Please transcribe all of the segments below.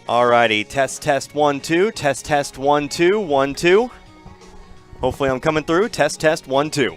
Alrighty, test 1 2, test 1 2 1 2. Hopefully I'm coming through. Test 1 2.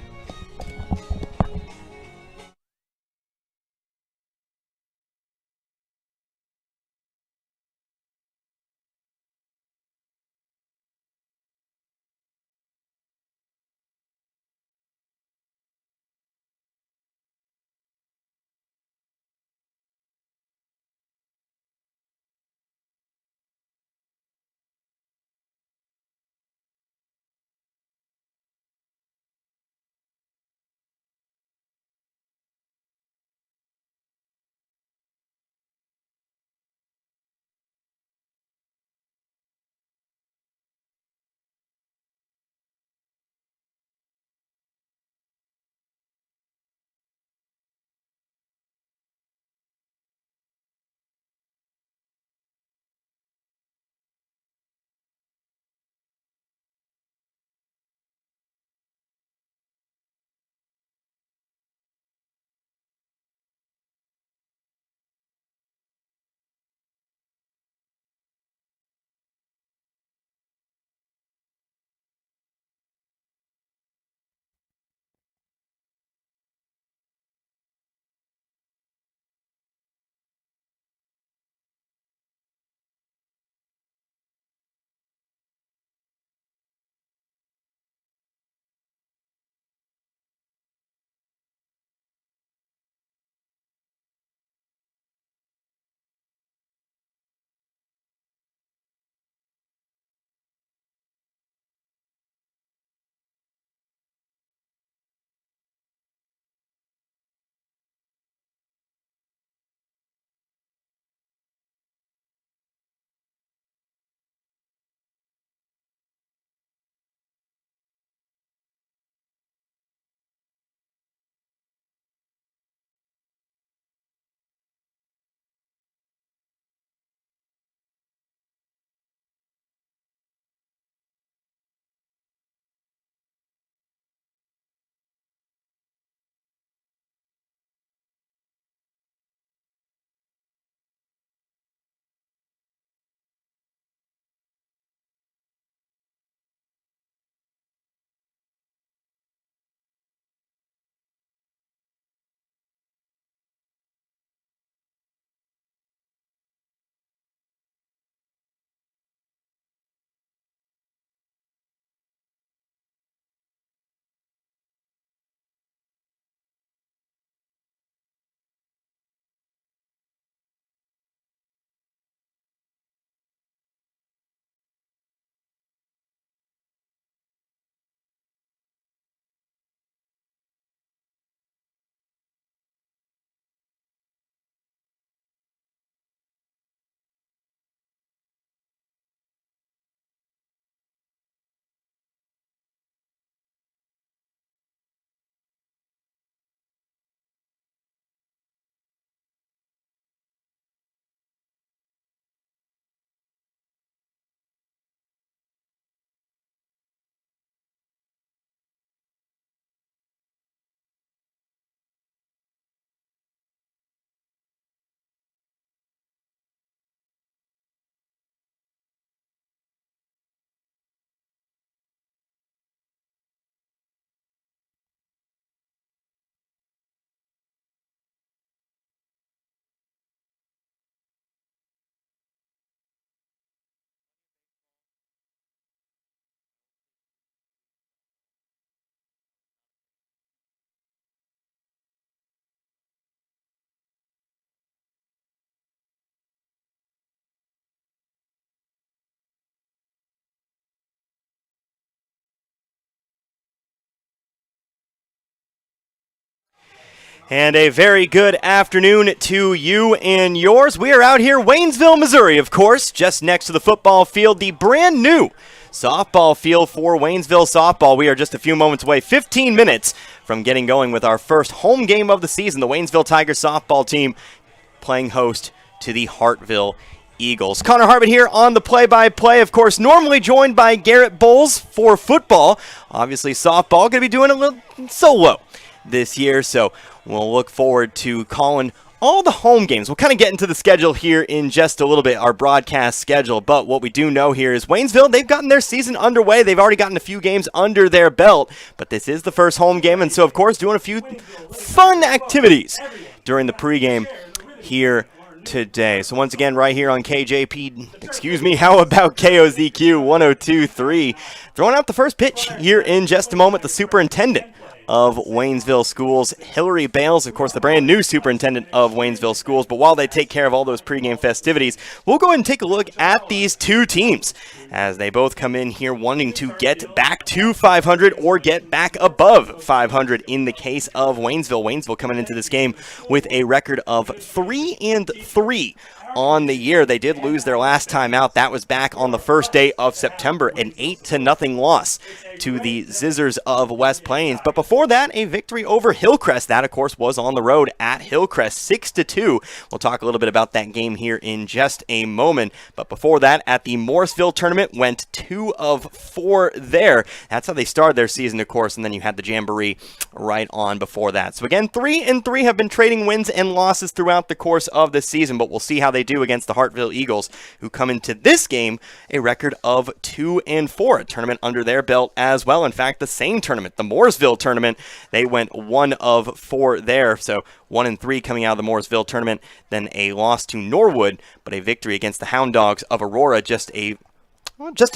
And a very good afternoon to you and yours. We are out here, Waynesville, Missouri, of course, just next to the football field, the brand new softball field for Waynesville softball. We are just a few moments away, 15 minutes from getting going with our first home game of the season. The Waynesville Tigers softball team playing host to the Hartville Eagles. Connor Harbin here on the play-by-play, of course, normally joined by Garrett Bowles for football. Obviously, softball going to be doing a little solo this year, so we'll look forward to calling all the home games. We'll kind of get into the schedule here in just a little bit, our broadcast schedule. But what we do know here is Waynesville, they've gotten their season underway. They've already gotten a few games under their belt. But this is the first home game, and so, of course, doing a few fun activities during the pregame here today. So once again, right here on how about KOZQ 102.3. Throwing out the first pitch here in just a moment, the superintendent of Waynesville Schools, Hillary Bales, of course, the brand new superintendent of Waynesville Schools. But while they take care of all those pregame festivities, we'll go ahead and take a look at these two teams as they both come in here wanting to get back to 500 or get back above 500 in the case of Waynesville. Waynesville coming into this game with a record of 3-3 on the year. They did lose their last time out. That was back on the first day of September, an 8-0 loss to the Zizzers of West Plains. But before that, a victory over Hillcrest. That, of course, was on the road at Hillcrest, 6-2. We'll talk a little bit about that game here in just a moment. But before that, at the Morrisville tournament, went 2 of 4 there. That's how they started their season, of course, and then you had the Jamboree right on before that. So again, 3-3 have been trading wins and losses throughout the course of the season, but we'll see how they do against the Hartville Eagles, who come into this game a record of 2-4, a tournament under their belt as well. In fact, the same tournament, the Mooresville tournament, they went 1 of 4 there. So 1-3 coming out of the Mooresville tournament, then a loss to Norwood, but a victory against the Hound Dogs of Aurora just a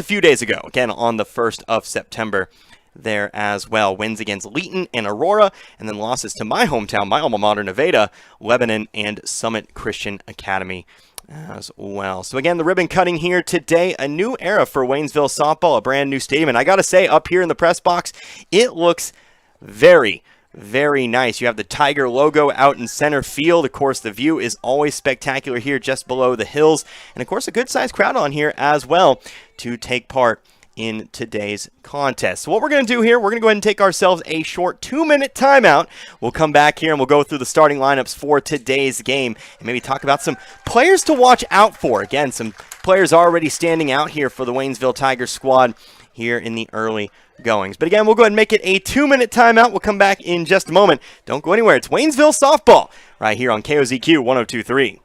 few days ago, again on the 1st of September there as well. Wins against Leeton and Aurora, and then losses to my hometown, my alma mater, Nevada, Lebanon, and Summit Christian Academy as well. So again, the ribbon cutting here today, a new era for Waynesville softball, a brand new stadium. And I got to say, up here in the press box, it looks very, very nice. You have the Tiger logo out in center field. Of course, the view is always spectacular here just below the hills. And of course, a good-sized crowd on here as well to take part in today's contest. So what we're going to do here, we're going to go ahead and take ourselves a short 2-minute timeout. We'll come back here and we'll go through the starting lineups for today's game and maybe talk about some players to watch out for. Again, some players already standing out here for the Waynesville Tigers squad here in the early goings. But again, we'll go ahead and make it a 2-minute timeout. We'll come back in just a moment. Don't go anywhere. It's Waynesville softball right here on KOZQ 102.3.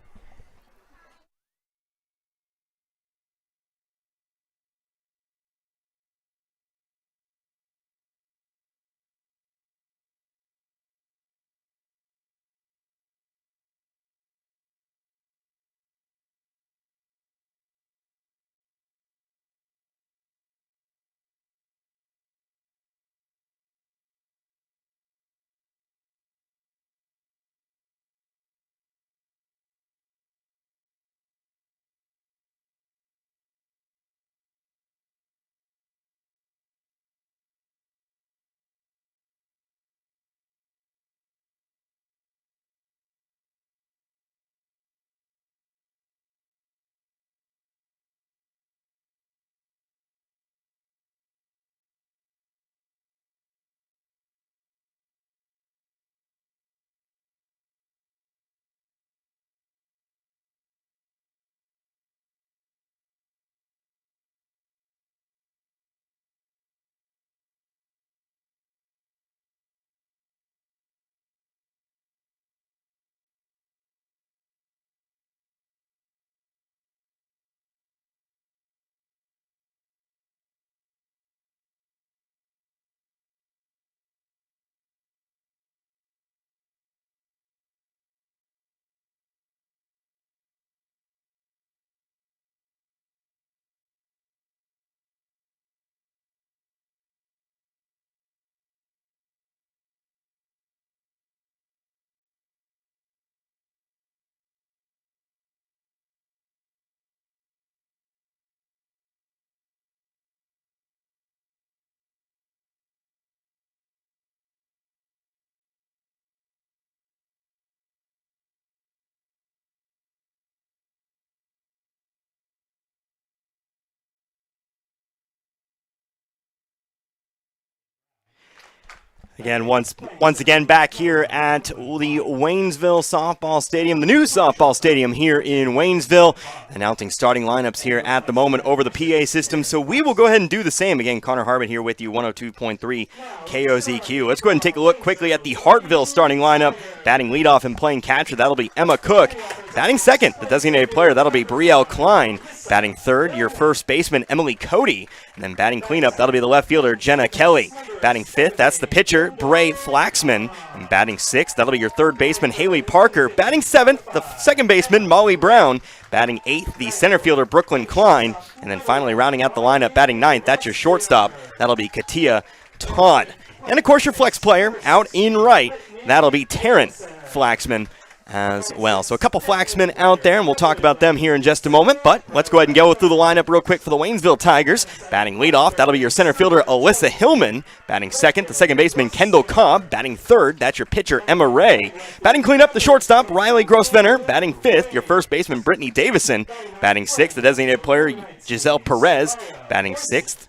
Again, once again back here at the Waynesville Softball Stadium, the new softball stadium here in Waynesville, announcing starting lineups here at the moment over the PA system. So we will go ahead and do the same. Again, Connor Harbin here with you, 102.3 KOZQ. Let's go ahead and take a look quickly at the Hartville starting lineup Batting leadoff and playing catcher, that'll be Emma Cook. Batting second, the designated player, that'll be Brielle Klein. Batting third, your first baseman, Emily Cody. And then batting cleanup, that'll be the left fielder, Jenna Kelly. Batting fifth, that's the pitcher, Bray Flaxman. And batting sixth, that'll be your third baseman, Haley Parker. Batting seventh, the second baseman, Molly Brown. Batting eighth, the center fielder, Brooklyn Klein. And then finally rounding out the lineup, batting ninth, that's your shortstop. That'll be Katia Todd. And of course your flex player out in right, that'll be Taryn Flaxman as well. So a couple Flaxmen out there, and we'll talk about them here in just a moment. But let's go ahead and go through the lineup real quick for the Waynesville Tigers. Batting leadoff, that'll be your center fielder, Alyssa Hillman. Batting second, the second baseman, Kendall Cobb. Batting third, that's your pitcher, Emma Ray. Batting cleanup, the shortstop, Riley Grosvenor. Batting fifth, your first baseman, Brittany Davison. Batting sixth, the designated player, Giselle Perez. Batting seventh,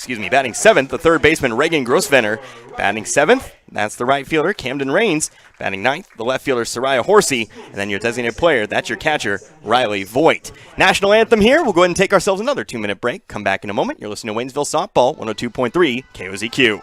the third baseman, Reagan Grosvenor. Batting seventh, that's the right fielder, Camden Rains. Batting ninth, the left fielder, Soraya Horsey. And then your designated player, that's your catcher, Riley Voigt. National anthem here. We'll go ahead and take ourselves another 2-minute break. Come back in a moment. You're listening to Waynesville Softball, 102.3 KOZQ.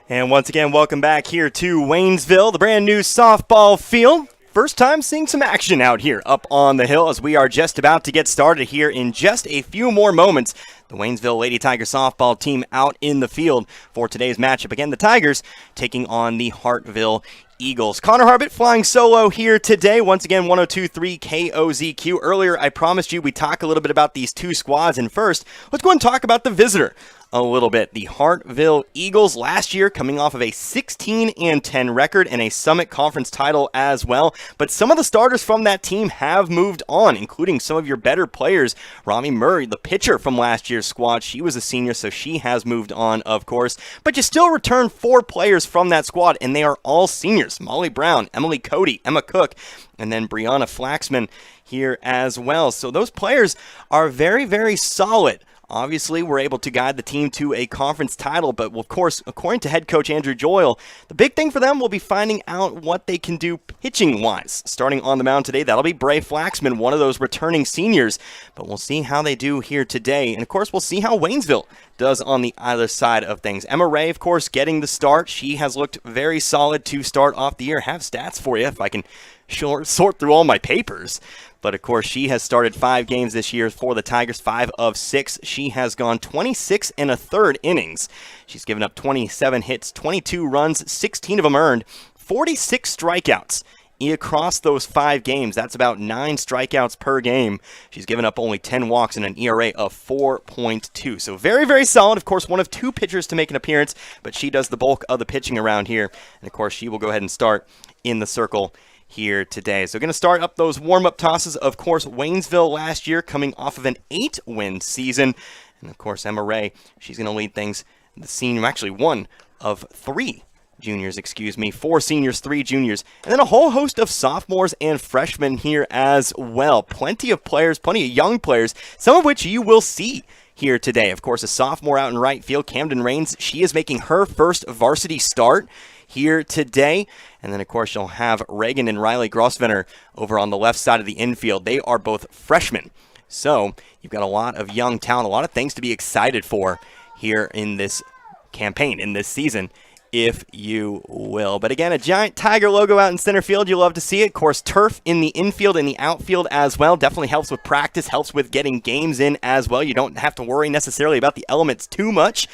And once again, welcome back here to Waynesville, the brand new softball field. First time seeing some action out here up on the hill as we are just about to get started here in just a few more moments. The Waynesville Lady Tiger softball team out in the field for today's matchup. Again, the Tigers taking on the Hartville Eagles. Connor Harbit flying solo here today. Once again, 102.3 KOZQ. Earlier, I promised you we'd talk a little bit about these two squads. And first, let's go and talk about the visitor a little bit. The Hartville Eagles last year coming off of a 16-10 record and a Summit Conference title as well. But some of the starters from that team have moved on, including some of your better players. Rami Murray, the pitcher from last year's squad, she was a senior, so she has moved on, of course. But you still return 4 players from that squad, and they are all seniors. Molly Brown, Emily Cody, Emma Cook, and then Brianna Flaxman here as well. So those players are very, very solid. Obviously, we're able to guide the team to a conference title, but of course, according to head coach Andrew Joyle, the big thing for them will be finding out what they can do pitching-wise. Starting on the mound today, that'll be Bray Flaxman, one of those returning seniors, but we'll see how they do here today. And of course, we'll see how Waynesville does on the other side of things. Emma Ray, of course, getting the start. She has looked very solid to start off the year. Have stats for you if I can sort through all my papers. But, of course, she has started 5 games this year for the Tigers, 5 of 6. She has gone 26 1/3 innings. She's given up 27 hits, 22 runs, 16 of them earned, 46 strikeouts across those 5 games. That's about 9 strikeouts per game. She's given up only 10 walks and an ERA of 4.2. So very, very solid. Of course, one of 2 pitchers to make an appearance, but she does the bulk of the pitching around here. And of course, she will go ahead and start in the circle here today. So going to start up those warm-up tosses. Of course, Waynesville last year coming off of an 8-win season. And of course, Emma Ray, she's going to lead things. The senior, actually one of 3 juniors, 4 seniors, 3 juniors, and then a whole host of sophomores and freshmen here as well. Plenty of players, plenty of young players, some of which you will see here today. Of course, a sophomore out in right field, Camden Rains, she is making her first varsity start here today. And then, of course, you'll have Reagan and Riley Grosvenor over on the left side of the infield. They are both freshmen. So you've got a lot of young talent, a lot of things to be excited for here in this campaign, in this season, if you will. But again, a giant Tiger logo out in center field. You love to see it. Of course, turf in the infield and the outfield as well. Definitely helps with practice, helps with getting games in as well. You don't have to worry necessarily about the elements too much.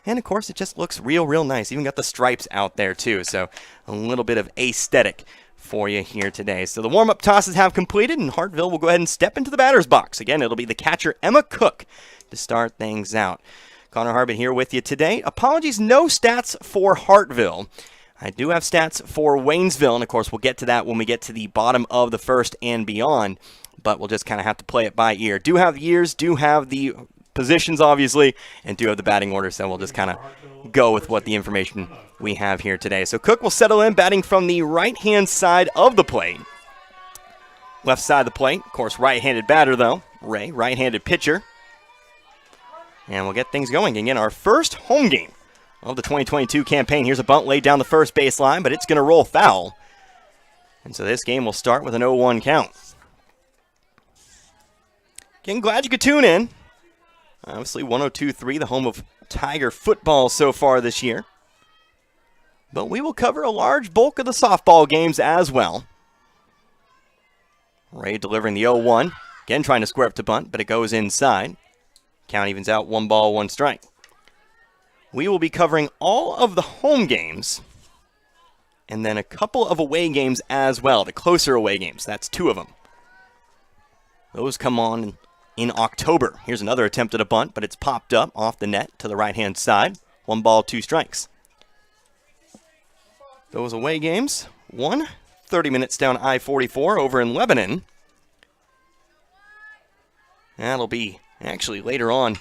And of course, it just looks real nice. Even got the stripes out there too. So a little bit of aesthetic for you here today. So the warm-up tosses have completed, and Hartville will go ahead and step into the batter's box. Again, it'll be the catcher, Emma Cook, to start things out. Connor Harbin here with you today. Apologies, no stats for Hartville. I do have stats for Waynesville, and of course we'll get to that when we get to the bottom of the first and beyond, but we'll just kind of have to play it by ear. Do have the years, do have the positions, obviously, and do have the batting order, so we'll just kind of go with what the information we have here today. So Cook will settle in, batting from the right-hand side of the plate. Left side of the plate, of course, right-handed batter, though. Ray, right-handed pitcher. And we'll get things going. Again, our first home game of the 2022 campaign. Here's a bunt laid down the first baseline, but it's going to roll foul. And so this game will start with an 0-1 count. Again, glad you could tune in. Obviously, 102.3, the home of Tiger football so far this year. But we will cover a large bulk of the softball games as well. Ray delivering the 0-1. Again, trying to square up to bunt, but it goes inside. Count evens out, 1 ball, 1 strike. We will be covering all of the home games and then a couple of away games as well, the closer away games. That's 2 of them. Those come on in October. Here's another attempt at a bunt, but it's popped up off the net to the right-hand side. 1 ball, 2 strikes. Those away games, 30 minutes down I-44 over in Lebanon. That'll be actually later on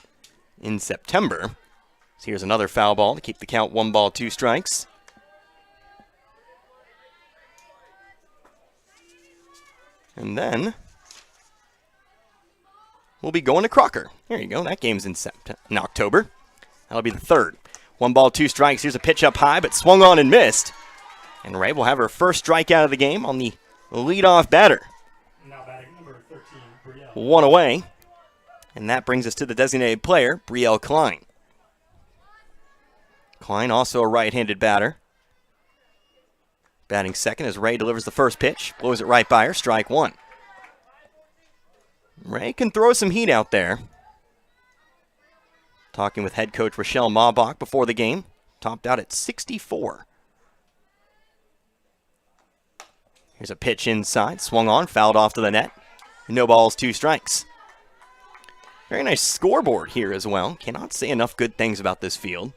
in September. So here's another foul ball to keep the count 1 ball, 2 strikes. And then we'll be going to Crocker. There you go. That game's in October. That'll be the 3rd. 1 ball, 2 strikes. Here's a pitch up high, but swung on and missed. And Ray will have her first strikeout of the game on the leadoff batter. Now batting number 13, Brielle. 1 away. And that brings us to the designated player, Brielle Klein. Klein, also a right-handed batter. Batting second as Ray delivers the first pitch. Blows it right by her, strike 1. Ray can throw some heat out there. Talking with head coach Rochelle Maubach before the game. Topped out at 64. Here's a pitch inside. Swung on, fouled off to the net. No balls, 2 strikes. Very nice scoreboard here as well. Cannot say enough good things about this field.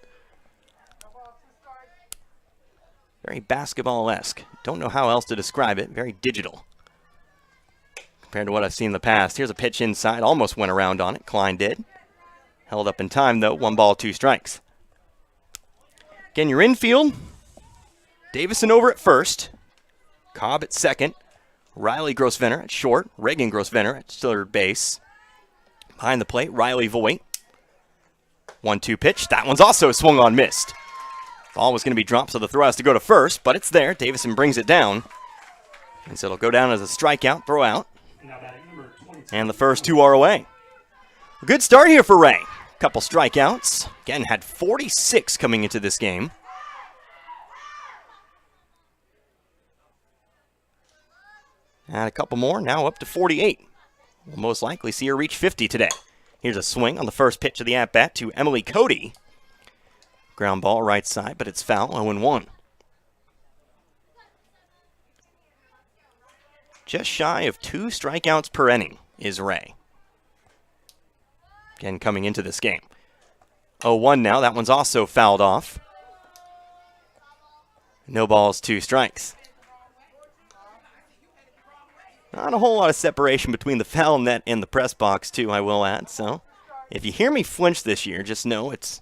Very basketball-esque. Don't know how else to describe it. Very digital compared to what I've seen in the past. Here's a pitch inside. Almost went around on it. Klein did. Held up in time, though. 1 ball, 2 strikes. Again, your infield. Davison over at first. Cobb at second. Riley Grosvenor at short. Reagan Grosvenor at third base. Behind the plate, Riley Voigt. 1-2 pitch. That one's also swung on, missed. Ball was going to be dropped, so the throw has to go to first, but it's there. Davison brings it down. And so it'll go down as a strikeout, throw out. And the first 2 are away. A good start here for Ray. Couple strikeouts. Again, had 46 coming into this game. And a couple more, now up to 48. We'll most likely see her reach 50 today. Here's a swing on the first pitch of the at-bat to Emily Cody. Ground ball right side, but it's foul, 0-1. Just shy of 2 strikeouts per inning is Ray. Again, coming into this game. 0-1 now. That one's also fouled off. No balls, 2 strikes. Not a whole lot of separation between the foul net and the press box, too, I will add. So, if you hear me flinch this year, just know it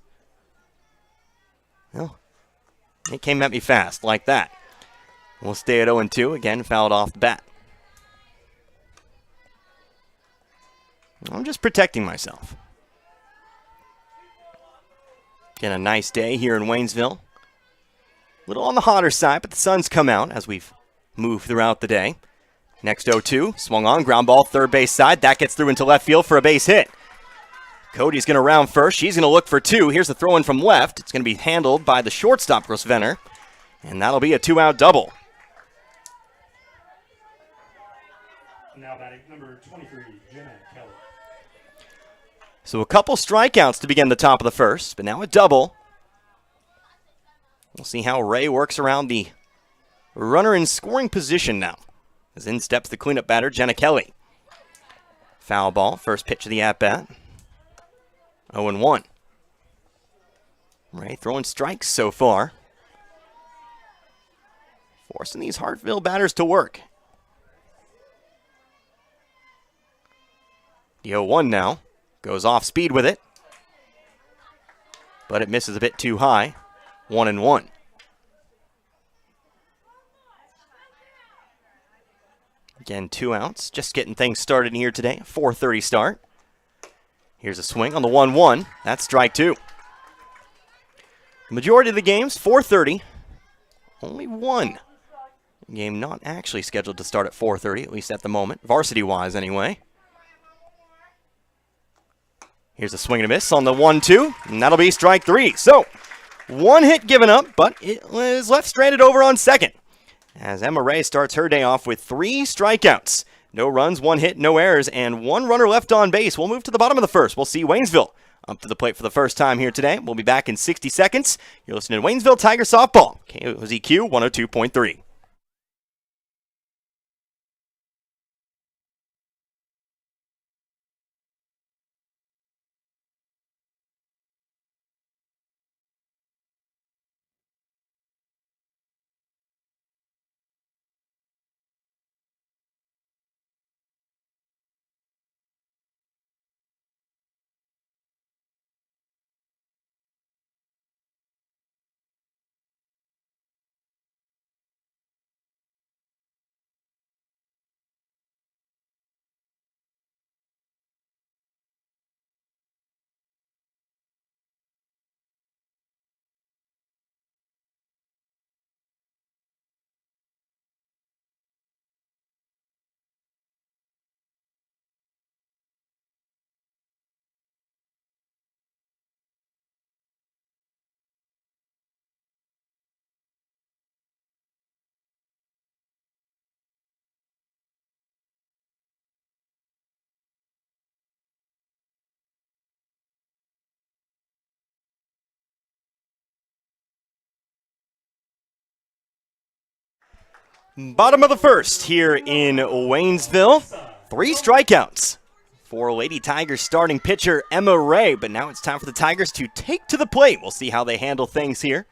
came at me fast, like that. We'll stay at 0-2, again, fouled off the bat. I'm just protecting myself. Again, a nice day here in Waynesville. A little on the hotter side, but the sun's come out as we've moved throughout the day. Next 0-2, swung on, ground ball, third base side. That gets through into left field for a base hit. Cody's going to round first. She's going to look for 2. Here's the throw in from left. It's going to be handled by the shortstop, Grosvenor. And that'll be a 2-out double. Now batting number 23, Jenna Kelly. So a couple strikeouts to begin the top of the first, but now a double. We'll see how Ray works around the runner in scoring position now. As in steps the cleanup batter, Jenna Kelly. Foul ball, first pitch of the at-bat. 0-1. Ray throwing strikes so far. Forcing these Hartville batters to work. The 0-1 now. Goes off speed with it. But it misses a bit too high. 1-1. Again, 2 outs. Just getting things started here today. 4:30 start. Here's a swing on the 1-1. That's strike 2. The majority of the games, 4:30. Only one game not actually scheduled to start at 4:30, at least at the moment. Varsity-wise, anyway. Here's a swing and a miss on the 1-2, and that'll be strike 3. So, 1 hit given up, but it was left stranded over on second. As Emma Ray starts her day off with 3 strikeouts. No runs, 1 hit, no errors, and 1 runner left on base. We'll move to the bottom of the first. We'll see Waynesville up to the plate for the first time here today. We'll be back in 60 seconds. You're listening to Waynesville Tiger Softball, KOZQ 102.3. Bottom of the first here in Waynesville. 3 strikeouts for Lady Tigers starting pitcher Emma Ray. But now it's time for the Tigers to take to the plate. We'll see how they handle things here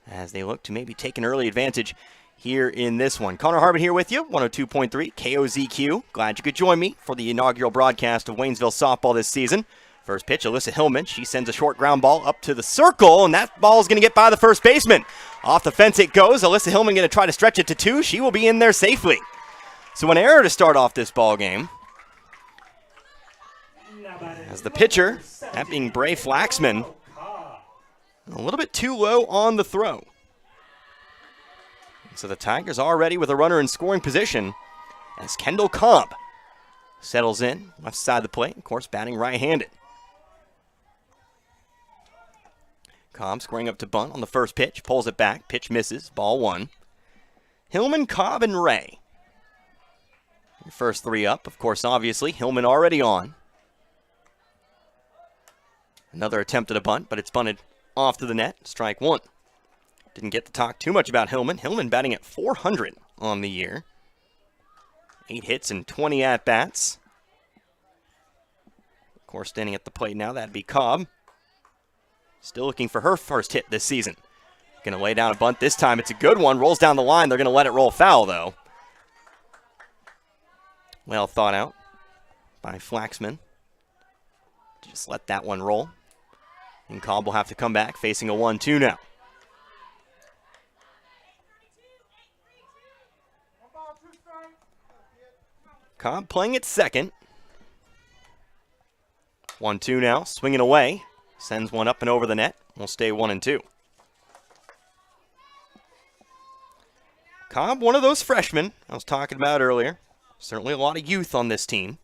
as they look to maybe take an early advantage here in this one. Connor Harbin here with you, 102.3 KOZQ. Glad you could join me for the inaugural broadcast of Waynesville softball this season. First pitch, Alyssa Hillman. She sends a short ground ball up to the circle, and that ball is going to get by the first baseman. Off the fence it goes. Alyssa Hillman going to try to stretch it to 2. She will be in there safely. So an error to start off this ball game. As the pitcher, that being Bray Flaxman, a little bit too low on the throw. So the Tigers are ready with a runner in scoring position as Kendall Cobb settles in, left side of the plate, of course batting right-handed. Cobb squaring up to bunt on the first pitch, pulls it back, pitch misses, ball 1. Hillman, Cobb, and Ray. First 3 up, of course, obviously, Hillman already on. Another attempt at a bunt, but it's bunted off to the net, strike 1. Didn't get to talk too much about Hillman. Hillman batting at .400 on the year. 8 hits and 20 at-bats. Of course, standing at the plate now, that'd be Cobb. Still looking for her first hit this season. Going to lay down a bunt this time. It's a good one. Rolls down the line. They're going to let it roll foul, though. Well thought out by Flaxman. Just let that one roll. And Cobb will have to come back, facing a 1-2 now. Cobb playing at second. 1-2 now, swinging away. Sends one up and over the net. We'll stay 1-2. Cobb, one of those freshmen I was talking about earlier. Certainly a lot of youth on this team.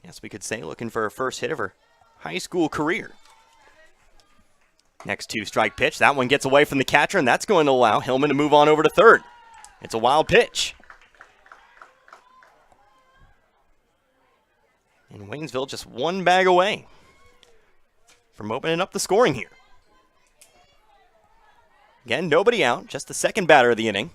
Yes, we could say looking for her first hit of her high school career. Next 2-strike pitch. That one gets away from the catcher, and that's going to allow Hillman to move on over to third. It's a wild pitch. And Waynesville just one bag away from opening up the scoring here. Again, nobody out, just the second batter of the inning.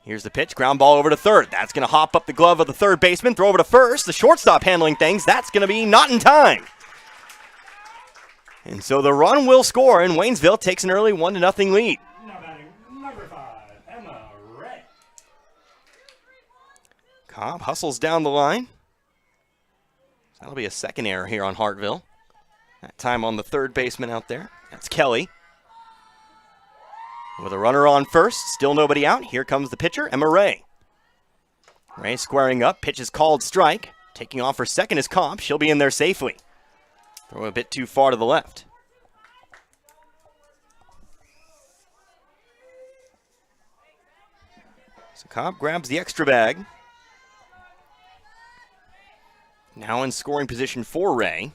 Here's the pitch, ground ball over to third. That's going to hop up the glove of the third baseman, throw over to first. The shortstop handling things. That's going to be not in time. And so the run will score, and Waynesville takes an early 1-0 lead. Now batting number 5, Emma Ray. Cobb hustles down the line. That'll be a second error here on Hartville. That time on the third baseman out there. That's Kelly. With a runner on first, still nobody out. Here comes the pitcher, Emma Ray. Ray squaring up, pitch is called strike. Taking off for second is Cobb. She'll be in there safely. Throw a bit too far to the left. So Cobb grabs the extra bag. Now in scoring position for Ray,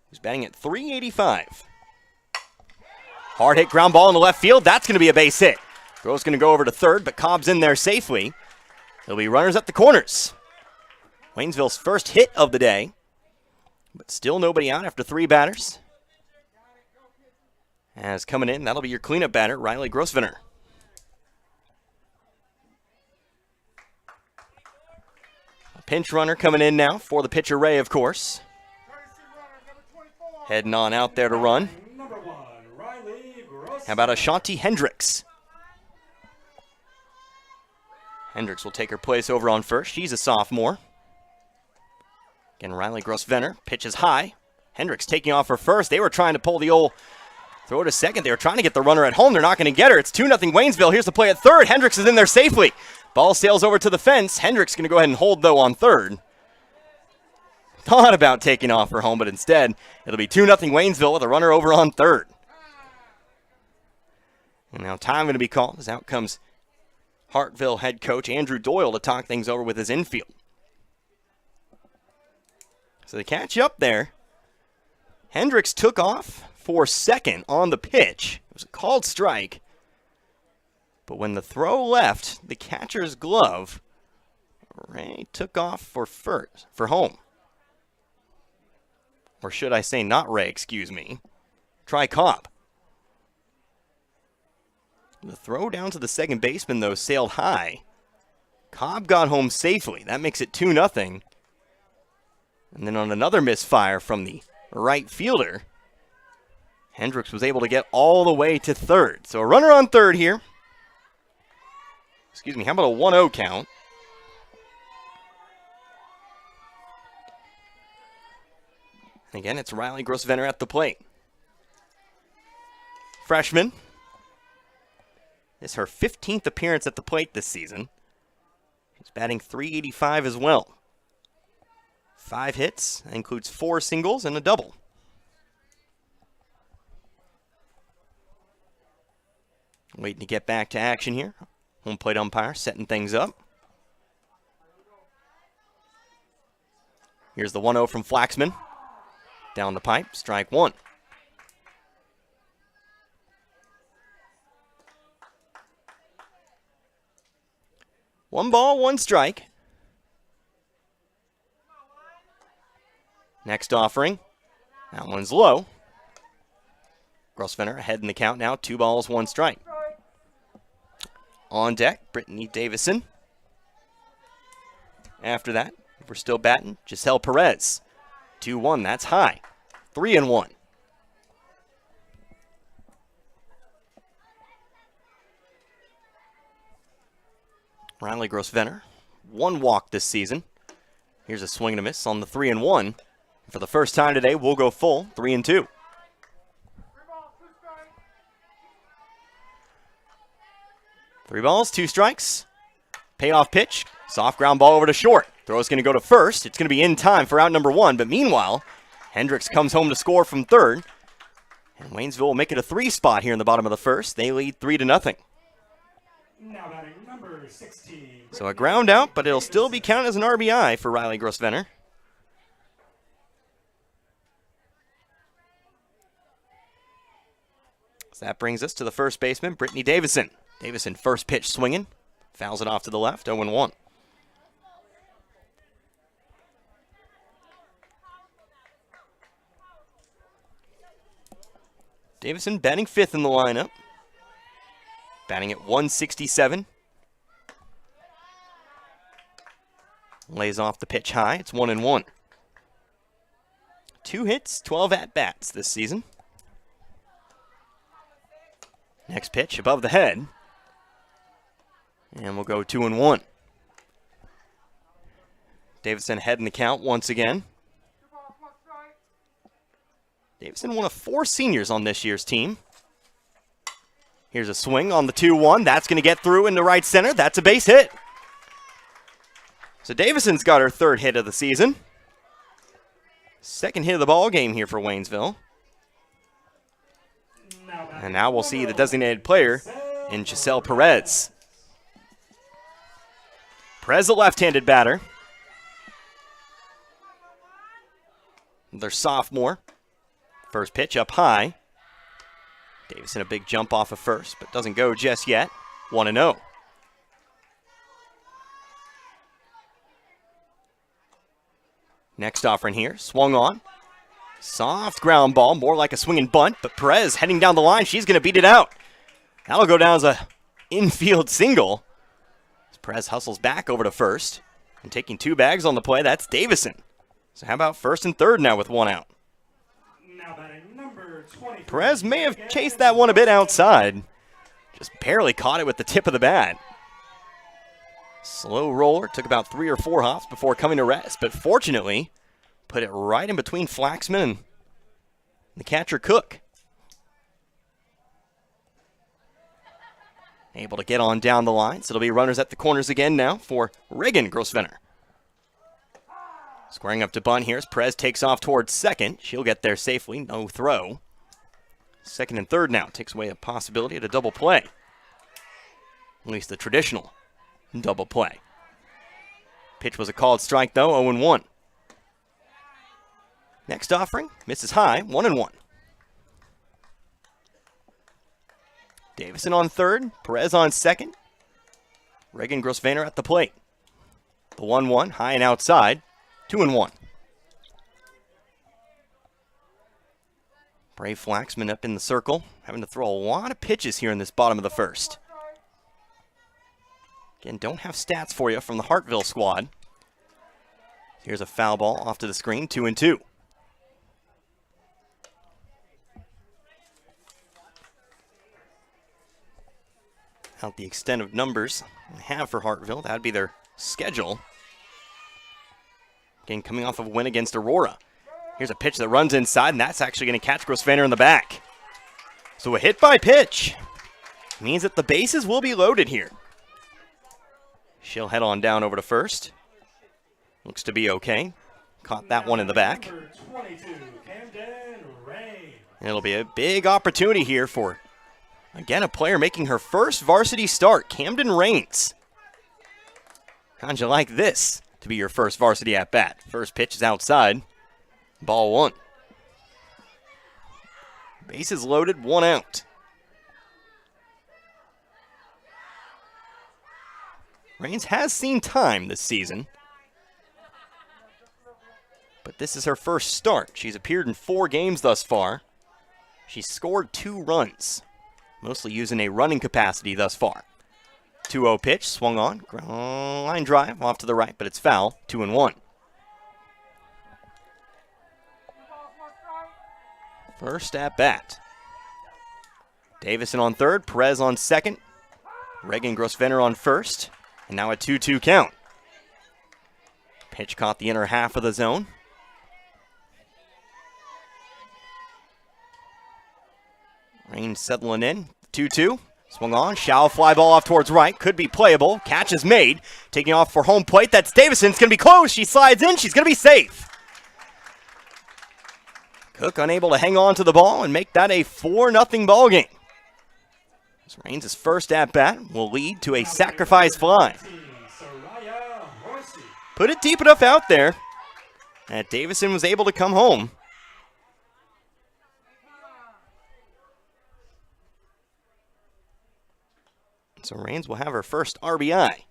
who's batting at .385. Hard hit ground ball in the left field. That's going to be a base hit. Throw's going to go over to third, but Cobb's in there safely. There'll be runners at the corners. Waynesville's first hit of the day, but still nobody out after 3 batters. As coming in, that'll be your cleanup batter, Reagan Grosvenor. A pinch runner coming in now for the pitcher Ray, of course. Heading on out there to run. How about Ashanti Hendricks? Hendricks will take her place over on first. She's a sophomore. Again, Reagan Grosvenor pitches high. Hendricks taking off for first. They were trying to pull the old throw to second. They were trying to get the runner at home. They're not going to get her. It's 2-0 Waynesville. Here's the play at third. Hendricks is in there safely. Ball sails over to the fence. Hendricks going to go ahead and hold, though, on third. Thought about taking off for home, but instead, it'll be 2-0 Waynesville with a runner over on third. And now time going to be called as out comes Hartville head coach Andrew Doyle to talk things over with his infield. So they catch up there. Hendricks took off for second on the pitch. It was a called strike. But when the throw left the catcher's glove, Ray took off for home. Or should I say not Ray, excuse me. Try Cobb. The throw down to the second baseman, though, sailed high. Cobb got home safely. That makes it 2-0. And then on another misfire from the right fielder, Hendricks was able to get all the way to third. So a runner on third here. Excuse me, how about a 1-0 count? Again, it's Reagan Grosvenor at the plate. Freshman. This is her 15th appearance at the plate this season. She's batting .385 as well. 5 hits. That includes 4 singles and a double. Waiting to get back to action here. Home plate umpire setting things up. Here's the 1-0 from Flaxman. Down the pipe, strike 1. One ball, 1 strike. Next offering. That one's low. Grosvenor ahead in the count now, 2 balls, 1 strike. On deck, Brittany Davison. After that, if we're still batting, Giselle Perez. 2-1, that's high. 3-1. Riley Grosvenor, 1 walk this season. Here's a swing and a miss on the 3-1. For the first time today, we'll go full 3-2. Three balls, 2 strikes. Payoff pitch. Soft ground ball over to short. Throw's going to go to first. It's going to be in time for out number 1. But meanwhile, Hendricks comes home to score from third. And Waynesville will make it a 3 spot here in the bottom of the first. They lead 3-0. Now batting number 16. So a ground out, but it'll still be counted as an RBI for Riley Grosvenor. So that brings us to the first baseman, Brittany Davison. Davison first pitch swinging. Fouls it off to the left, 0-1. Davison batting 5th in the lineup. Batting at 167. Lays off the pitch high. It's 1-1. 2 hits, 12 at-bats this season. Next pitch above the head. And we'll go 2-1. Davison ahead in the count once again. Davison, one of 4 seniors on this year's team. Here's a swing on the 2-1. That's going to get through into right center. That's a base hit. So Davison's got her 3rd hit of the season. 2nd hit of the ball game here for Waynesville. And now we'll see the designated player in Giselle Perez. Perez, a left-handed batter. Their sophomore. First pitch up high. Davison a big jump off of first, but doesn't go just yet. 1-0. Next offering here, swung on. Soft ground ball, more like a swinging bunt, but Perez heading down the line. She's going to beat it out. That'll go down as a infield single. As Perez hustles back over to first. And taking 2 bags on the play, that's Davison. So how about 1st and 3rd now with 1 out? Perez may have chased that one a bit outside. Just barely caught it with the tip of the bat. Slow roller, took about 3 or 4 hops before coming to rest, but fortunately, put it right in between Flaxman and the catcher Cook. Able to get on down the line, so it'll be runners at the corners again now for Reagan Grosvenor. Squaring up to bunt here as Perez takes off towards second. She'll get there safely, no throw. 2nd and 3rd now, takes away a possibility at a double play. At least the traditional double play. Pitch was a called strike though, 0-1. Next offering, misses high, 1-1. Davison on 3rd, Perez on 2nd. Reagan Grosvenor at the plate. The 1-1, high and outside, 2-1. Brave Flaxman up in the circle, having to throw a lot of pitches here in this bottom of the first. Again, don't have stats for you from the Hartville squad. Here's a foul ball off to the screen, 2-2. Out the extent of numbers they have for Hartville, that'd be their schedule. Again, coming off of a win against Aurora. Here's a pitch that runs inside, and that's actually going to catch Grosvenor in the back. So a hit by pitch means that the bases will be loaded here. She'll head on down over to first. Looks to be okay. Caught that one in the back. And it'll be a big opportunity here for, again, a player making her first varsity start, Camden Raines. How'd you like this to be your first varsity at-bat? First pitch is outside. Ball 1. Bases loaded, 1 out. Raines has seen time this season, but this is her first start. She's appeared in 4 games thus far. She scored 2 runs, mostly using a running capacity thus far. 2-0 pitch, swung on, line drive off to the right, but it's foul, 2-1. First at bat. Davison on third, Perez on second, Reagan Grosvenor on first, and now a 2-2 count. Pitch caught the inner half of the zone. Rain settling in, 2-2. Swung on, shallow fly ball off towards right, could be playable. Catch is made, taking off for home plate. That's Davison, it's going to be close. She slides in, she's going to be safe. Cook unable to hang on to the ball and make that a 4-0 ball game. This Rains' first at-bat will lead to a sacrifice fly. Put it deep enough out there that Davison was able to come home. So Rains will have her first RBI.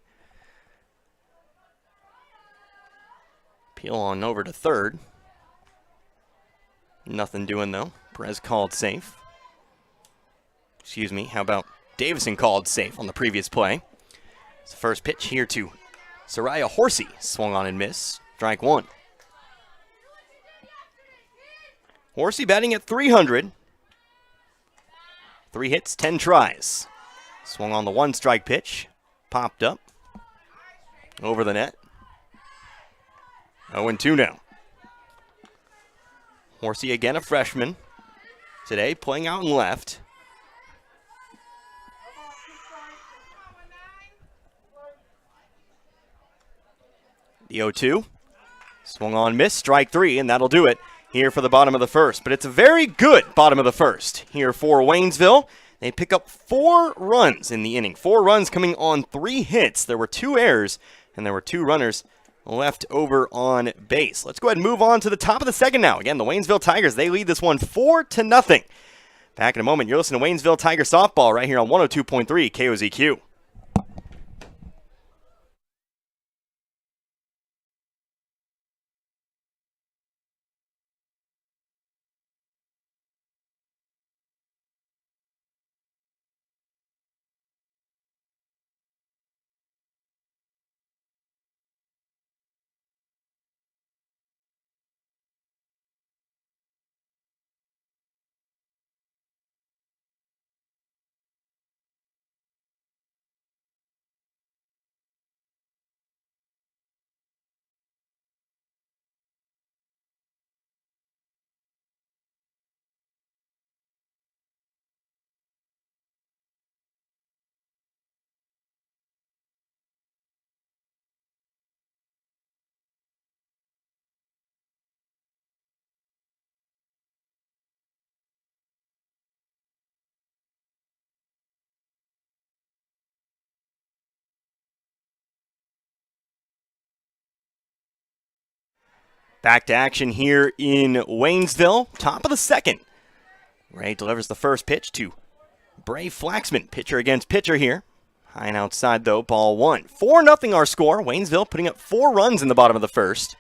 Peel on over to third. Nothing doing though. Perez called safe. Excuse me, how about Davison called safe on the previous play. It's the first pitch here to Soraya Horsey. Swung on and missed. Strike 1. Horsey batting at 300. 3 hits, 10 tries. Swung on the 1-strike pitch. Popped up. Over the net. 0-2 now. Horsey again a freshman. Today playing out in left. The 0-2. Swung on, missed, strike 3, and that'll do it here for the bottom of the first. But it's a very good bottom of the first here for Waynesville. They pick up 4 runs in the inning. 4 runs coming on 3 hits. There were 2 errors, and there were 2 runners left over on base. Let's go ahead and move on to the top of the second now. Again, the Waynesville Tigers, they lead this one 4-0. Back in a moment, you're listening to Waynesville Tiger Softball right here on 102.3 KOZQ. Back to action here in Waynesville. Top of the second. Ray delivers the first pitch to Bray Flaxman. Pitcher against pitcher here. High and outside though, ball 1. 4-0 our score. Waynesville putting up 4 runs in the bottom of the first.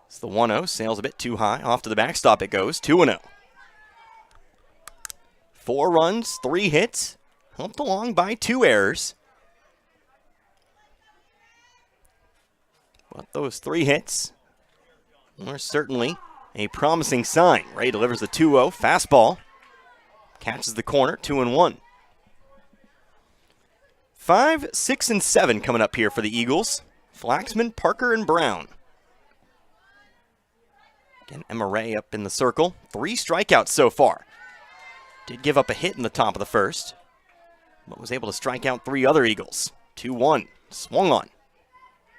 It's the 1-0. Sails a bit too high. Off to the backstop it goes. 2-0. 4 runs, 3 hits. Helped along by 2 errors. But those 3 hits are certainly a promising sign. Ray delivers the 2-0 fastball. Catches the corner, 2-1. 5, 6, and 7 coming up here for the Eagles. Flaxman, Parker, and Brown. Again, Emma Ray up in the circle. 3 strikeouts so far. Did give up a hit in the top of the first, but was able to strike out 3 other Eagles. 2-1, swung on.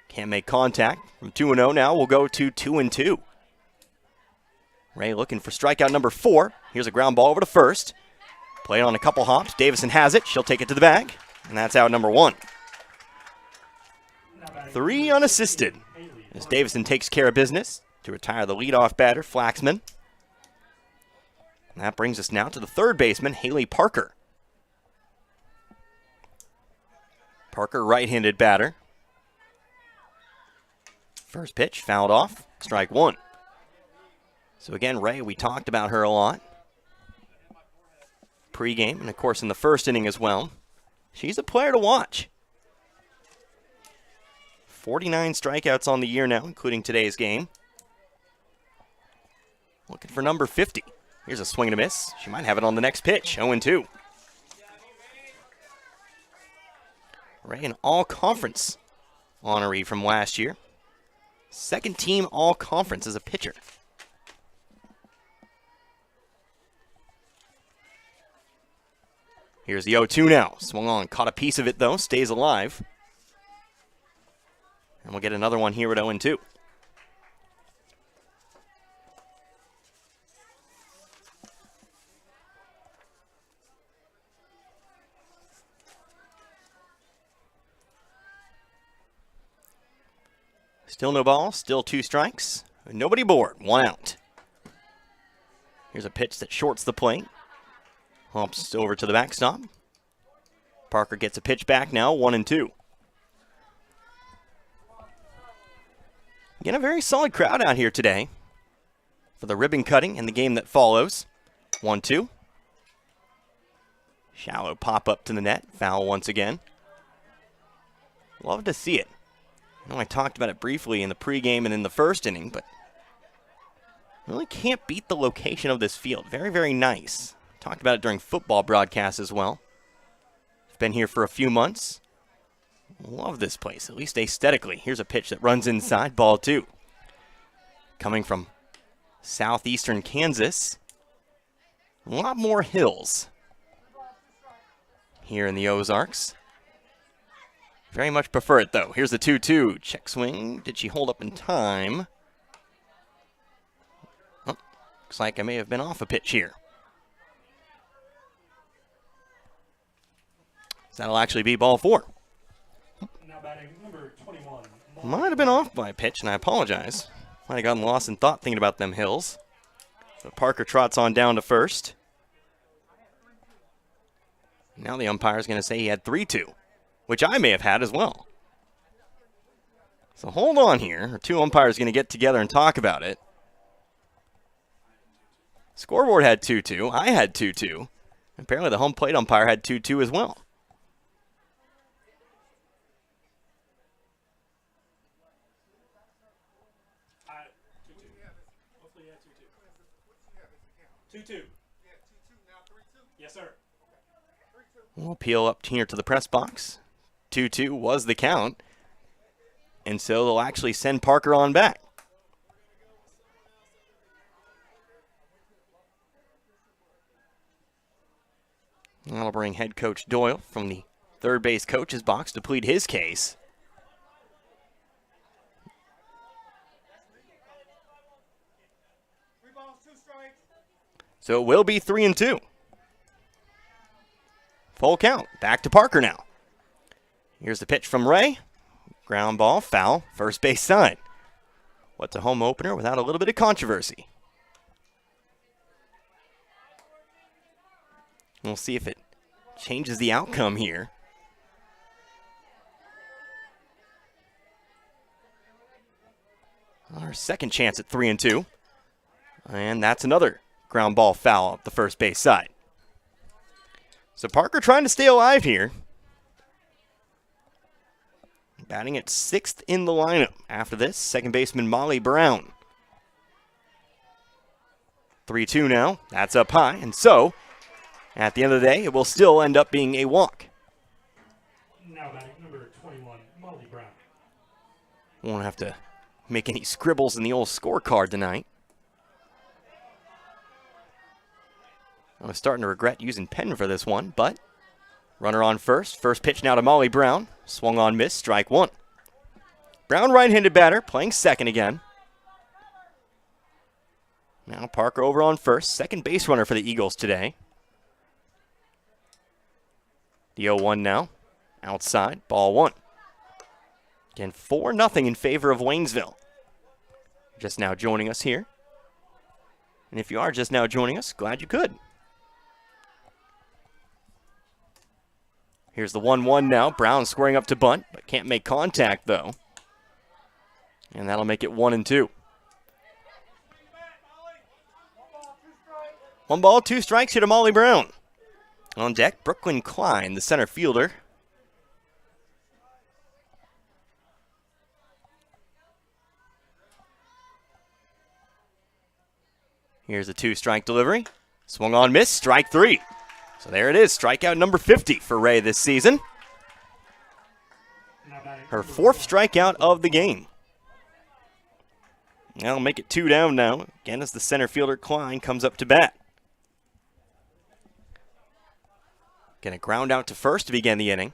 Can't make contact. From 2-0 now, we'll go to 2-2. Ray looking for strikeout number 4. Here's a ground ball over to first. Played on a couple hops. Davison has it. She'll take it to the bag. And that's out number 1. 3 unassisted as Davison takes care of business to retire the leadoff batter, Flaxman. And that brings us now to the third baseman, Haley Parker. Parker, right-handed batter. First pitch, fouled off, strike 1. So again, Ray, we talked about her a lot. Pre-game, and of course in the first inning as well. She's a player to watch. 49 strikeouts on the year now, including today's game. Looking for number 50. Here's a swing and a miss. She might have it on the next pitch, 0-2. Ray, an all-conference honoree from last year. Second team all-conference as a pitcher. Here's the 0-2 now. Swung on, caught a piece of it though, stays alive. And we'll get another one here at 0-2. Still no ball, still 2 strikes. Nobody bored, 1 out. Here's a pitch that shorts the plate. Humps over to the backstop. Parker gets a pitch back now, 1-2. Again, a very solid crowd out here today for the ribbon cutting and the game that follows. 1-2. Shallow pop up to the net. Foul once again. Love to see it. I know I talked about it briefly in the pregame and in the first inning, but really can't beat the location of this field. Very, very nice. Talked about it during football broadcasts as well. Been here for a few months. Love this place, at least aesthetically. Here's a pitch that runs inside, ball 2. Coming from southeastern Kansas. A lot more hills here in the Ozarks. Very much prefer it, though. Here's the 2-2. Check swing. Did she hold up in time? Oh, looks like I may have been off a pitch here. So that'll actually be ball 4. Now batting number 21. Might have been off by a pitch, and I apologize. Might have gotten lost in thought thinking about them hills. But Parker trots on down to first. Now the umpire's going to say he had 3-2, which I may have had as well. So hold on here. Our 2 umpires are going to get together and talk about it. Scoreboard had 2-2. I had 2-2. Apparently the home plate umpire had 2-2 as well. Hopefully, 2-2. 2-2. Yes, sir. We'll peel up here to the press box. 2-2 was the count. And so they'll actually send Parker on back. That'll bring head coach Doyle from the third base coach's box to plead his case. So it will be 3-2. Full count. Back to Parker now. Here's the pitch from Ray. Ground ball, foul, first base side. What's a home opener without a little bit of controversy? We'll see if it changes the outcome here. Our second chance at 3-2. And that's another ground ball foul up the first base side. So Parker trying to stay alive here. Batting at 6th in the lineup. After this, second baseman Molly Brown. 3-2 now. That's up high. And so, at the end of the day, it will still end up being a walk. Now batting number 21, Molly Brown. Won't have to make any scribbles in the old scorecard tonight. I was starting to regret using pen for this one, but runner on first. First pitch now to Molly Brown. Swung on, miss, strike 1. Brown right-handed batter, playing second again. Now Parker over on first. Second base runner for the Eagles today. The 0-1 now. Outside, ball 1. Again, 4-0 in favor of Waynesville. Just now joining us here. And if you are just now joining us, glad you could. Here's the 1-1 now. Brown squaring up to bunt, but can't make contact, though. And that'll make it 1-2. 1 ball, 2 strikes here to Molly Brown. On deck, Brielle Klein, the center fielder. Here's a 2-strike delivery. Swung on, miss, strike 3. So there it is, strikeout number 50 for Ray this season. Her 4th strikeout of the game. That'll make it 2 down now. Again, as the center fielder Klein comes up to bat. Gonna ground out to first to begin the inning.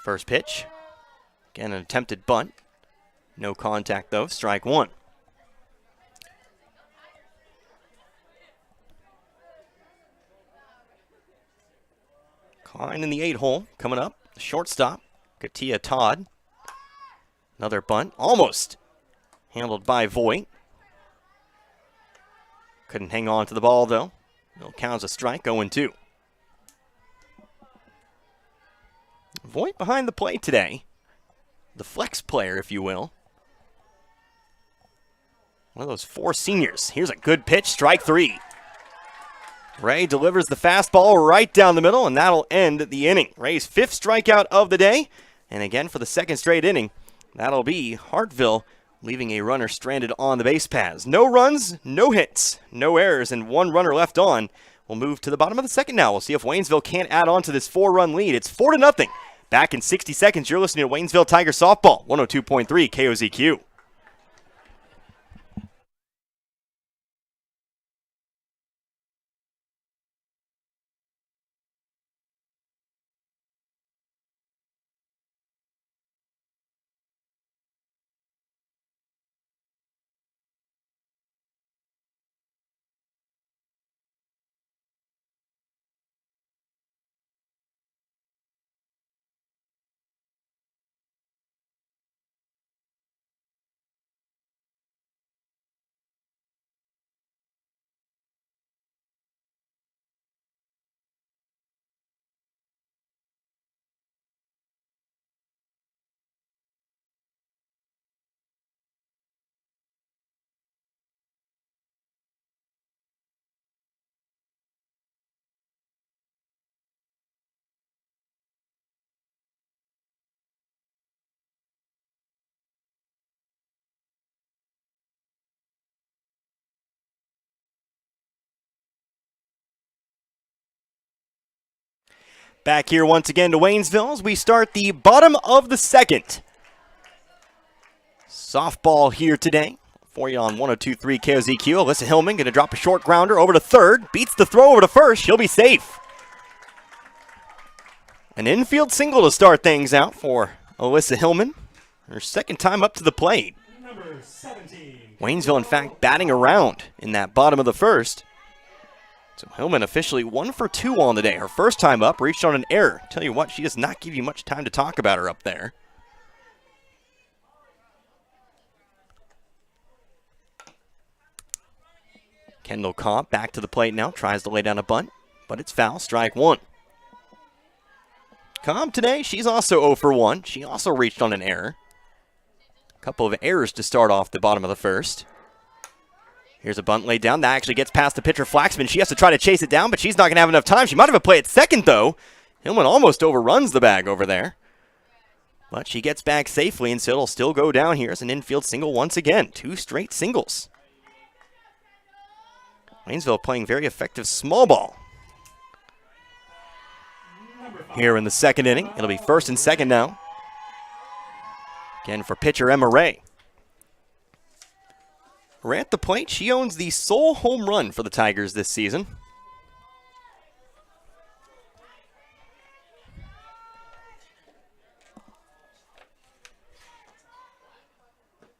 First pitch. Again, an attempted bunt. No contact though, strike 1. Klein in the 8-hole, coming up. Shortstop, Katia Todd. Another bunt, almost handled by Voigt. Couldn't hang on to the ball though. No counts a strike, 0-2. Voigt behind the plate today. The flex player, if you will. One of those 4 seniors. Here's a good pitch, strike 3. Ray delivers the fastball right down the middle, and that'll end the inning. Ray's 5th strikeout of the day, and again for the 2nd straight inning, that'll be Hartville leaving a runner stranded on the base paths. No runs, no hits, no errors, and 1 runner left on. We'll move to the bottom of the 2nd now. We'll see if Waynesville can't add on to this 4-run lead. It's 4-0. Back in 60 seconds, you're listening to Waynesville Tiger Softball, 102.3 KOZQ. Back here once again to Waynesville as we start the bottom of the 2nd. Softball here today for you on 102.3 KOZQ. Alyssa Hillman going to drop a short grounder over to 3rd. Beats the throw over to 1st. She'll be safe. An infield single to start things out for Alyssa Hillman. Her 2nd time up to the plate. Number 17. Waynesville, in fact, batting around in that bottom of the 1st. So Hillman officially 1 for 2 on the day. Her 1st time up, reached on an error. Tell you what, she does not give you much time to talk about her up there. Kendall Cobb back to the plate now, tries to lay down a bunt, but it's foul, strike 1. Cobb today, she's also 0 for 1. She also reached on an error. A couple of errors to start off the bottom of the 1st. Here's a bunt laid down. That actually gets past the pitcher, Flaxman. She has to try to chase it down, but she's not going to have enough time. She might have a play at 2nd, though. Hillman almost overruns the bag over there. But she gets back safely, and so it'll still go down here as an infield single once again. 2 straight singles. Waynesville playing very effective small ball. Here in the 2nd inning. It'll be 1st and 2nd now. Again for pitcher Emma Ray. Ray at the plate, she owns the sole home run for the Tigers this season.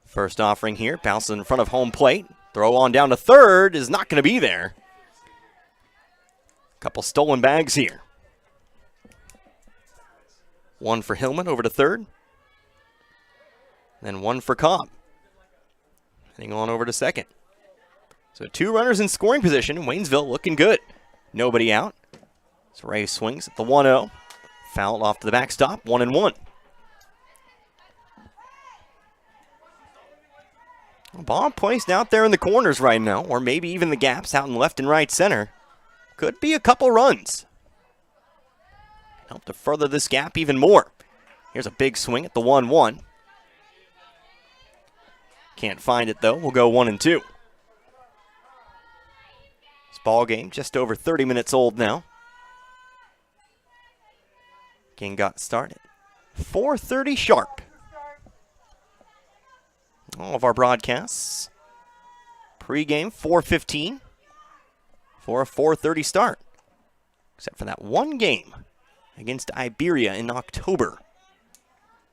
First offering here, bounces in front of home plate. Throw on down to 3rd is not going to be there. Couple stolen bags here. 1 for Hillman over to 3rd. Then 1 for Cobb. Heading on over to 2nd. So 2 runners in scoring position. Waynesville looking good. Nobody out. So Ray swings at the 1-0. Foul off to the backstop. 1-1. Ball placed out there in the corners right now, or maybe even the gaps out in left and right center. Could be a couple runs. Help to further this gap even more. Here's a big swing at the 1-1. Can't find it though. We'll go 1-2. This ball game just over 30 minutes old now. Game got started 4:30 sharp. All of our broadcasts pre-game 4:15 for a 4:30 start, except for that one game against Iberia in October.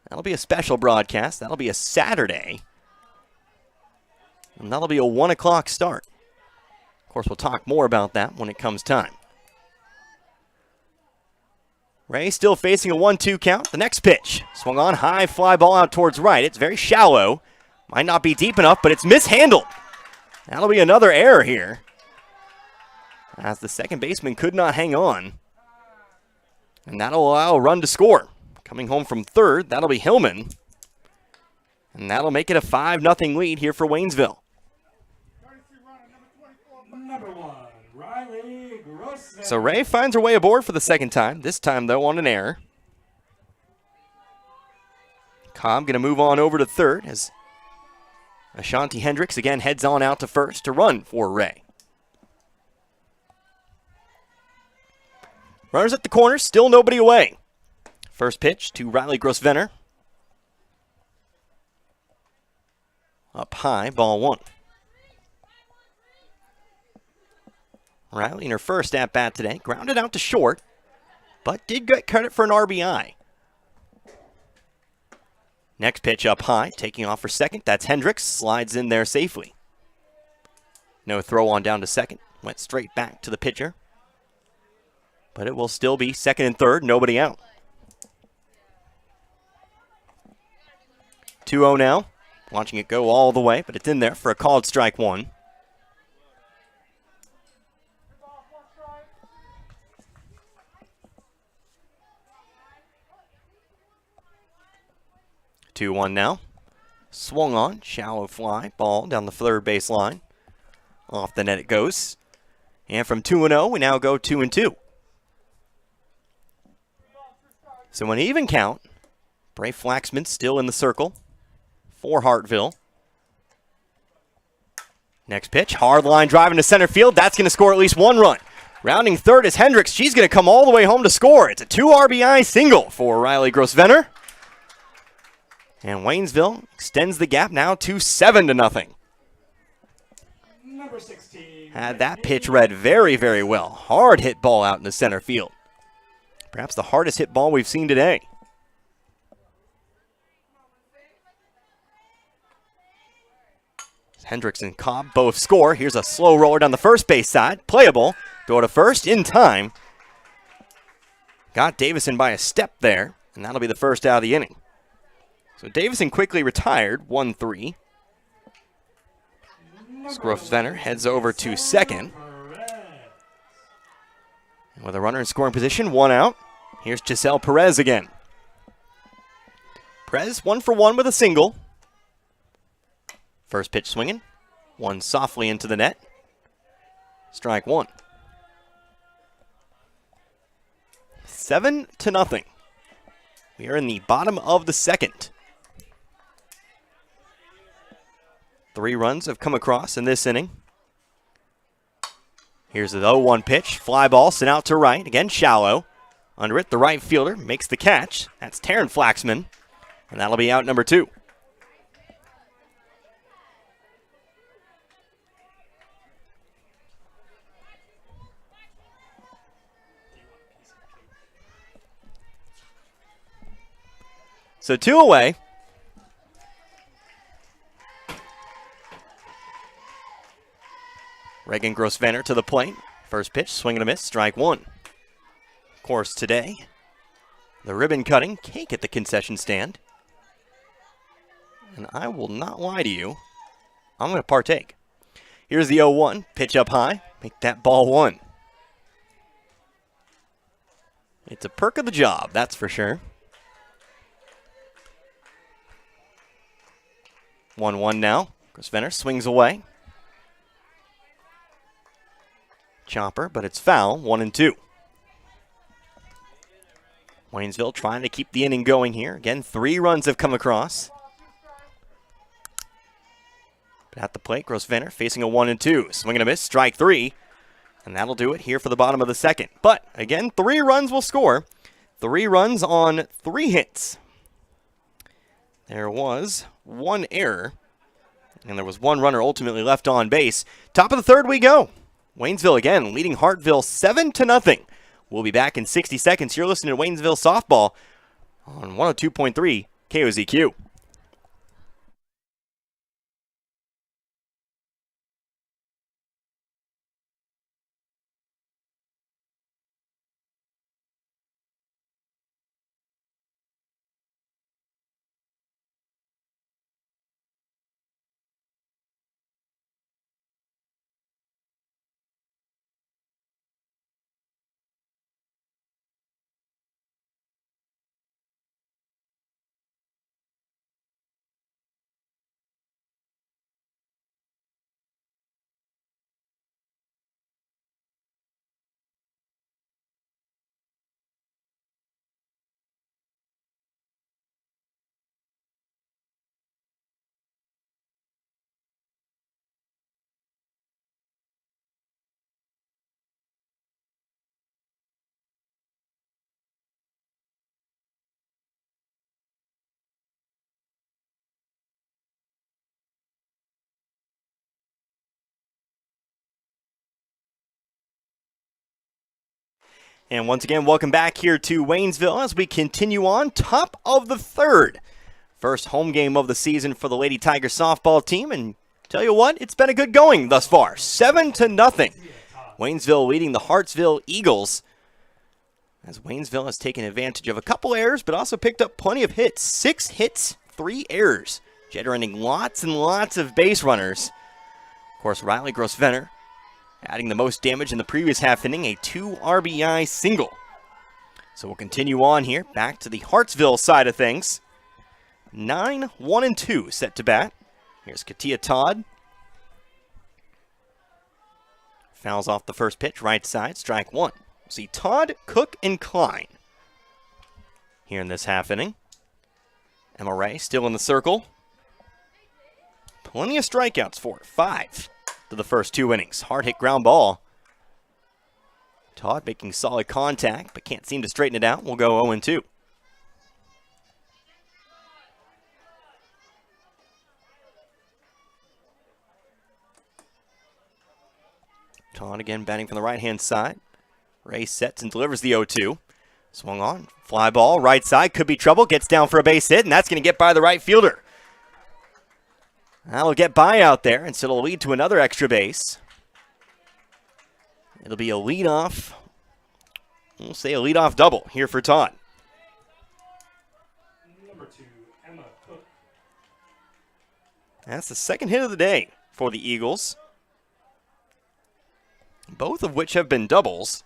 That'll be a special broadcast. That'll be a Saturday, and that'll be a 1 o'clock start. Of course, we'll talk more about that when it comes time. Ray still facing a 1-2 count. The next pitch, swung on, high fly ball out towards right. It's very shallow. Might not be deep enough, but it's mishandled. That'll be another error here, as the second baseman could not hang on. And that'll allow a run to score. Coming home from third, that'll be Hillman. And that'll make it a 5-0 lead here for Waynesville. Number 1, Riley Grosvenor. So Ray finds her way aboard for the second time, this time though on an error. Cobb going to move on over to third as Ashanti Hendricks again heads on out to first to run for Ray. Runners at the corner, still nobody away. First pitch to Riley Grosvenor. Up high, ball 1. Riley in her first at-bat today, grounded out to short, but did get credit for an RBI. Next pitch up high, taking off for second. That's Hendricks, slides in there safely. No throw on down to second, went straight back to the pitcher. But it will still be second and third, nobody out. 2-0 now, watching it go all the way, but it's in there for a called strike 1. Two one now. Swung on, shallow fly, ball down the third base line. Off the net it goes. And from 2-0, we now go 2-2. So an even count. Bray Flaxman still in the circle for Hartville. Next pitch, hard line drive into center field. That's going to score at least 1 run. Rounding third is Hendricks. She's going to come all the way home to score. It's a 2 RBI single for Riley Grosvenor. And Waynesville extends the gap now to 7-0. Number 16. Had that pitch read very, very well. Hard hit ball out in the center field. Perhaps the hardest hit ball we've seen today. Hendricks and Cobb both score. Here's a slow roller down the first base side. Playable. Throw to first in time. Got Davison by a step there, and that'll be the first out of the inning. So Davison quickly retired, 1-3. Grosvenor heads over to second. And with a runner in scoring position, 1 out. Here's Giselle Perez again. Perez 1 for 1 with a single. First pitch swinging. 1 softly into the net. Strike 1. 7-0. We are in the bottom of the second. 3 runs have come across in this inning. Here's the 0-1 pitch. Fly ball sent out to right. Again, shallow. Under it, the right fielder makes the catch. That's Taryn Flaxman. And that'll be out number 2. So 2 away. Reagan Grosvenor to the plate. First pitch, swing and a miss, strike 1. Of course, today, the ribbon cutting cake at the concession stand. And I will not lie to you, I'm going to partake. Here's the 0-1, pitch up high, make that ball 1. It's a perk of the job, that's for sure. 1-1 now. Grosvenor swings away. Chopper, but it's foul, 1-2. Waynesville trying to keep the inning going here. Again, 3 runs have come across. But at the plate, Grosvenor facing a 1-2. Swing and a miss, strike 3. And that'll do it here for the bottom of the second. But, again, 3 runs will score. 3 runs on 3 hits. There was 1 error. And there was 1 runner ultimately left on base. Top of the third we go. Waynesville again leading Hartville 7-0. We'll be back in 60 seconds. You're listening to Waynesville Softball on 102.3 KOZQ. And once again, welcome back here to Waynesville as we continue on. Top of the third. First home game of the season for the Lady Tiger softball team. And tell you what, it's been a good going thus far. 7-0. Waynesville leading the Hartsville Eagles. As Waynesville has taken advantage of a couple errors, but also picked up plenty of hits. 6 hits, 3 errors. Generating lots and lots of base runners. Of course, Riley Grosvenor adding the most damage in the previous half inning, a 2 RBI single. So we'll continue on here, back to the Hartsville side of things. 9-1-2 set to bat. Here's Katia Todd. Fouls off the first pitch, right side, strike 1. See Todd, Cook, and Klein here in this half inning. Emma Ray still in the circle. Plenty of strikeouts for her, 5 to the first 2 innings. Hard hit ground ball. Todd making solid contact, but can't seem to straighten it out. We'll go 0-2. Todd again batting from the right-hand side. Ray sets and delivers the 0-2. Swung on, fly ball, right side, could be trouble, gets down for a base hit, and that's going to get by the right fielder. That'll get by out there, and so it'll lead to another extra base. It'll be a leadoff, we'll say a leadoff double here for Todd. Number 2, Emma Cook. That's the second hit of the day for the Eagles, both of which have been doubles.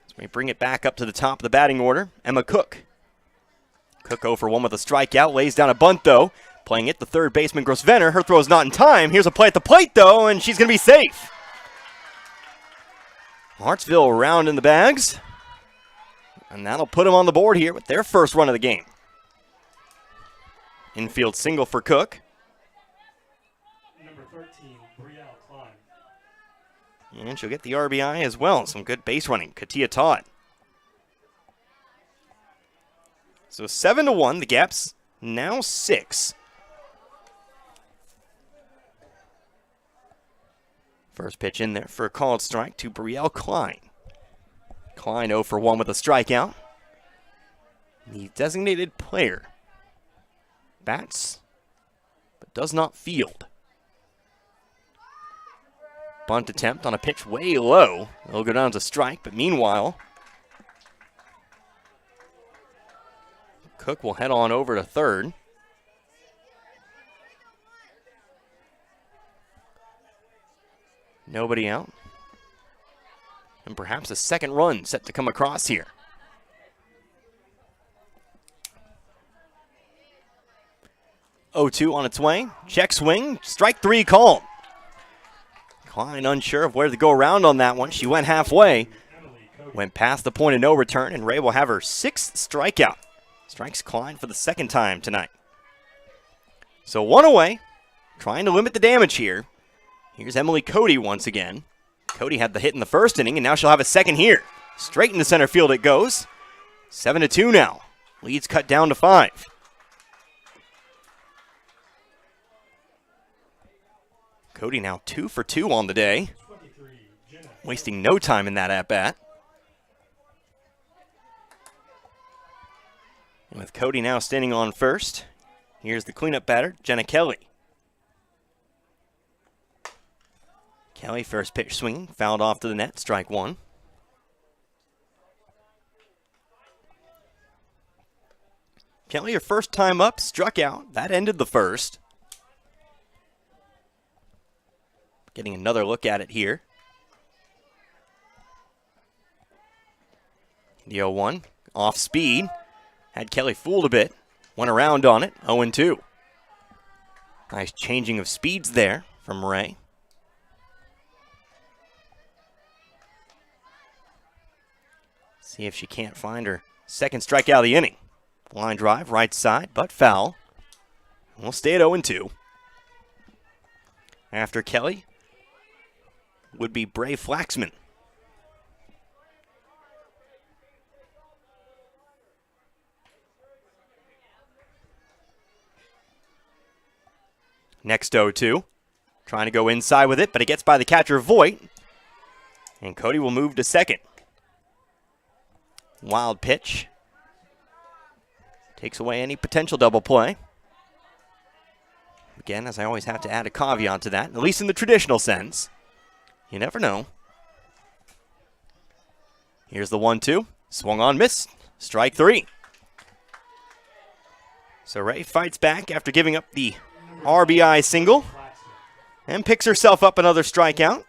So we bring it back up to the top of the batting order. Emma Cook. Cook 0 for 1 with a strikeout, lays down a bunt though. Playing it, the third baseman Grosvenor. Her throw's not in time. Here's a play at the plate though, and she's going to be safe. Hartsville around in the bags. And that'll put them on the board here with their first run of the game. Infield single for Cook. Number 13, Brielle Klein. And she'll get the RBI as well. Some good base running. Katia Todd. So 7-1, the gap's now 6. First pitch in there for a called strike to Brielle Klein. Klein 0 for 1 with a strikeout. The designated player bats, but does not field. Bunt attempt on a pitch way low. It'll go down as a strike, but meanwhile, Cook will head on over to third. Nobody out. And perhaps a second run set to come across here. 0-2 on its way. Check swing. Strike 3 called. Klein unsure of where to go around on that one. She went halfway. Went past the point of no return, and Ray will have her 6th strikeout. Strikes Klein for the 2nd time tonight. So 1 away. Trying to limit the damage here. Here's Emily Cody once again. Cody had the hit in the 1st inning, and now she'll have a 2nd here. Straight into center field it goes. 7-2 now. Lead's cut down to 5. Cody now 2 for 2 on the day. Wasting no time in that at-bat. And with Cody now standing on first, here's the cleanup batter, Jenna Kelly. Kelly first pitch swinging, fouled off to the net, strike 1. Kelly, her first time up, struck out. That ended the 1st. Getting another look at it here. The 0-1, off speed. Had Kelly fooled a bit. Went around on it, 0-2. Nice changing of speeds there from Ray. See if she can't find her 2nd strikeout of the inning. Line drive, right side, but foul. We'll stay at 0-2. After Kelly would be Brielle Flaxman. Next 0-2. Trying to go inside with it, but it gets by the catcher Voigt. And Cody will move to 2nd. Wild pitch. Takes away any potential double play. Again, as I always have to add a caveat to that, at least in the traditional sense. You never know. Here's the 1-2. Swung on, missed. Strike 3. So Ray fights back after giving up the RBI single and picks herself up another strikeout.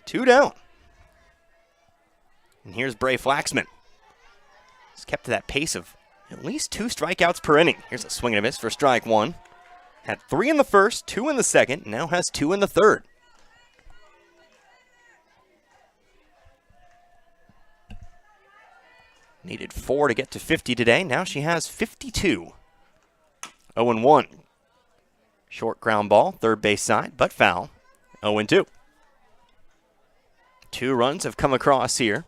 2 down. And here's Brielle Flaxman. He's kept to that pace of at least 2 strikeouts per inning. Here's a swing and a miss for strike 1. Had 3 in the 1st, 2 in the 2nd, now has 2 in the 3rd. Needed 4 to get to 50 today. Now she has 52. 0-1. Short ground ball, third base side, but foul. 0-2. 2 runs have come across here.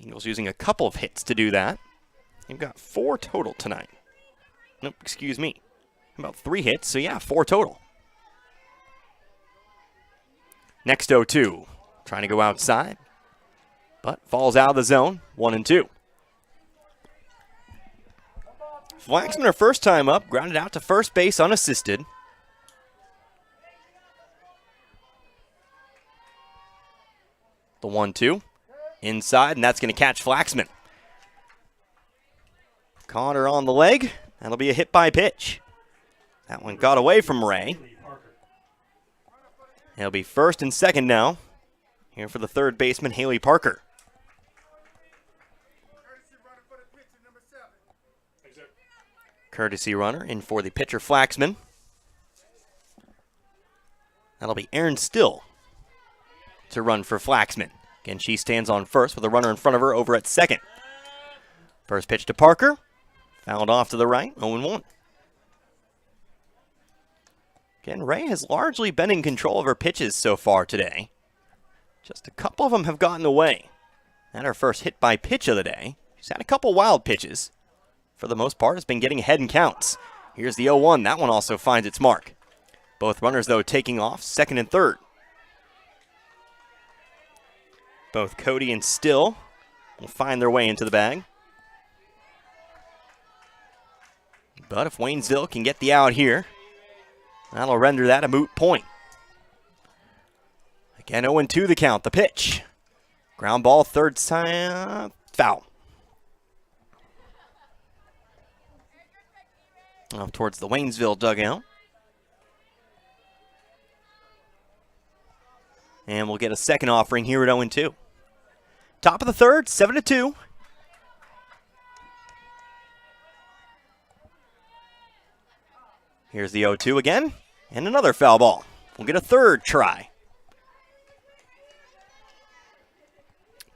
Eagles using a couple of hits to do that. They've got 4 total tonight. Nope, excuse me. About 3 hits, so yeah, 4 total. Next 0-2. Trying to go outside, but falls out of the zone. 1-2. Flaxman, her first time up, grounded out to first base unassisted. The 1-2. Inside, and that's going to catch Flaxman. Caught her on the leg. That'll be a hit by pitch. That one got away from Ray. It'll be 1st and 2nd now. Here for the 3rd baseman, Haley Parker. Courtesy runner in for the pitcher, Flaxman. That'll be Aaron Still to run for Flaxman. Again, she stands on first with a runner in front of her over at 2nd. First pitch to Parker. Fouled off to the right, 0-1. Again, Ray has largely been in control of her pitches so far today. Just a couple of them have gotten away. And her first hit by pitch of the day. She's had a couple wild pitches. For the most part, has been getting ahead in counts. Here's the 0-1. That one also finds its mark. Both runners, though, taking off 2nd and 3rd. Both Cody and Still will find their way into the bag. But if Waynesville can get the out here, that'll render that a moot point. Again, 0-2 the count. The pitch. Ground ball, 3rd side, foul. Off towards the Waynesville dugout. And we'll get a second offering here at 0-2. Top of the 3rd, 7-2. Here's the 0-2 again, and another foul ball. We'll get a third try.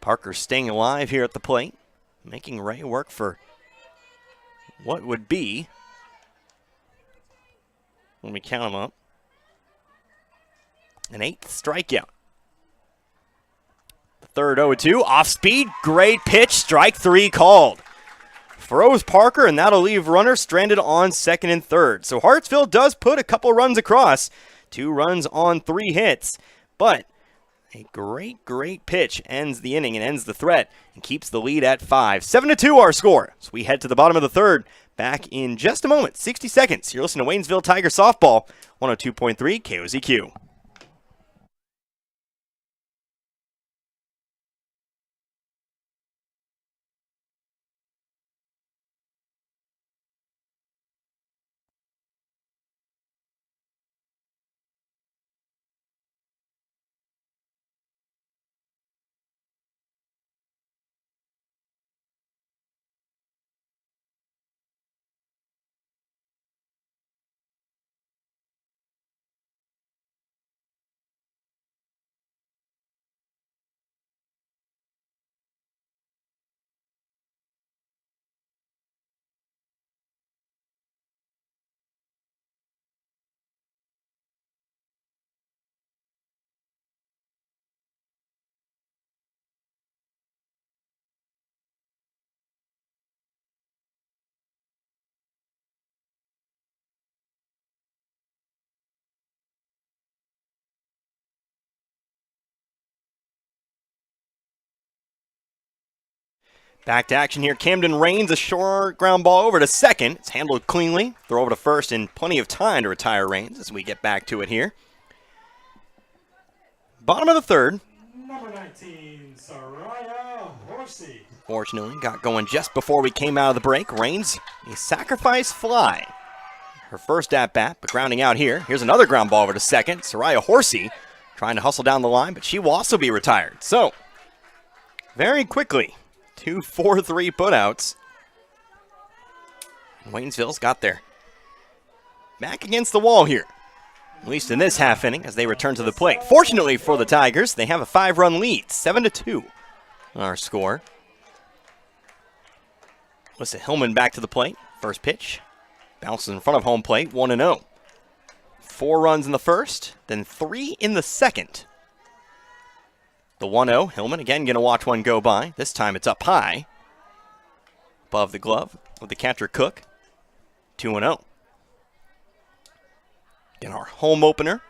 Parker staying alive here at the plate, making Ray work for what would be, when we count them up, an 8th strikeout. The third 0-2, off speed, great pitch, strike 3 called. Throws Parker, and that'll leave runners stranded on second and third. So Hartsville does put a couple runs across, 2 runs on 3 hits, but a great pitch ends the inning and ends the threat and keeps the lead at 5. 7-2 our score. So we head to the bottom of the third. Back in just a moment, 60 seconds. You're listening to Waynesville Tiger Softball, 102.3 KOZQ. Back to action here. Camden Rains, a short ground ball over to second. It's handled cleanly. Throw over to first and plenty of time to retire Rains as we get back to it here. Bottom of the third. Number 19, Soraya Horsey. Fortunately, got going just before we came out of the break. Rains, a sacrifice fly. Her first at-bat, but grounding out here. Here's another ground ball over to second. Soraya Horsey trying to hustle down the line, but she will also be retired. So, very quickly, 2 4-3 putouts. Waynesville's got their back against the wall here, at least in this half inning as they return to the plate. Fortunately for the Tigers, they have a 5-run lead, 7-2 our score. Alyssa Hillman back to the plate. First pitch bounces in front of home plate, 1-0. 4 runs in the first, then 3 in the second. The 1-0, Hillman again going to watch one go by. This time it's up high, above the glove with the catcher Cook. 2-0. Again, our home opener.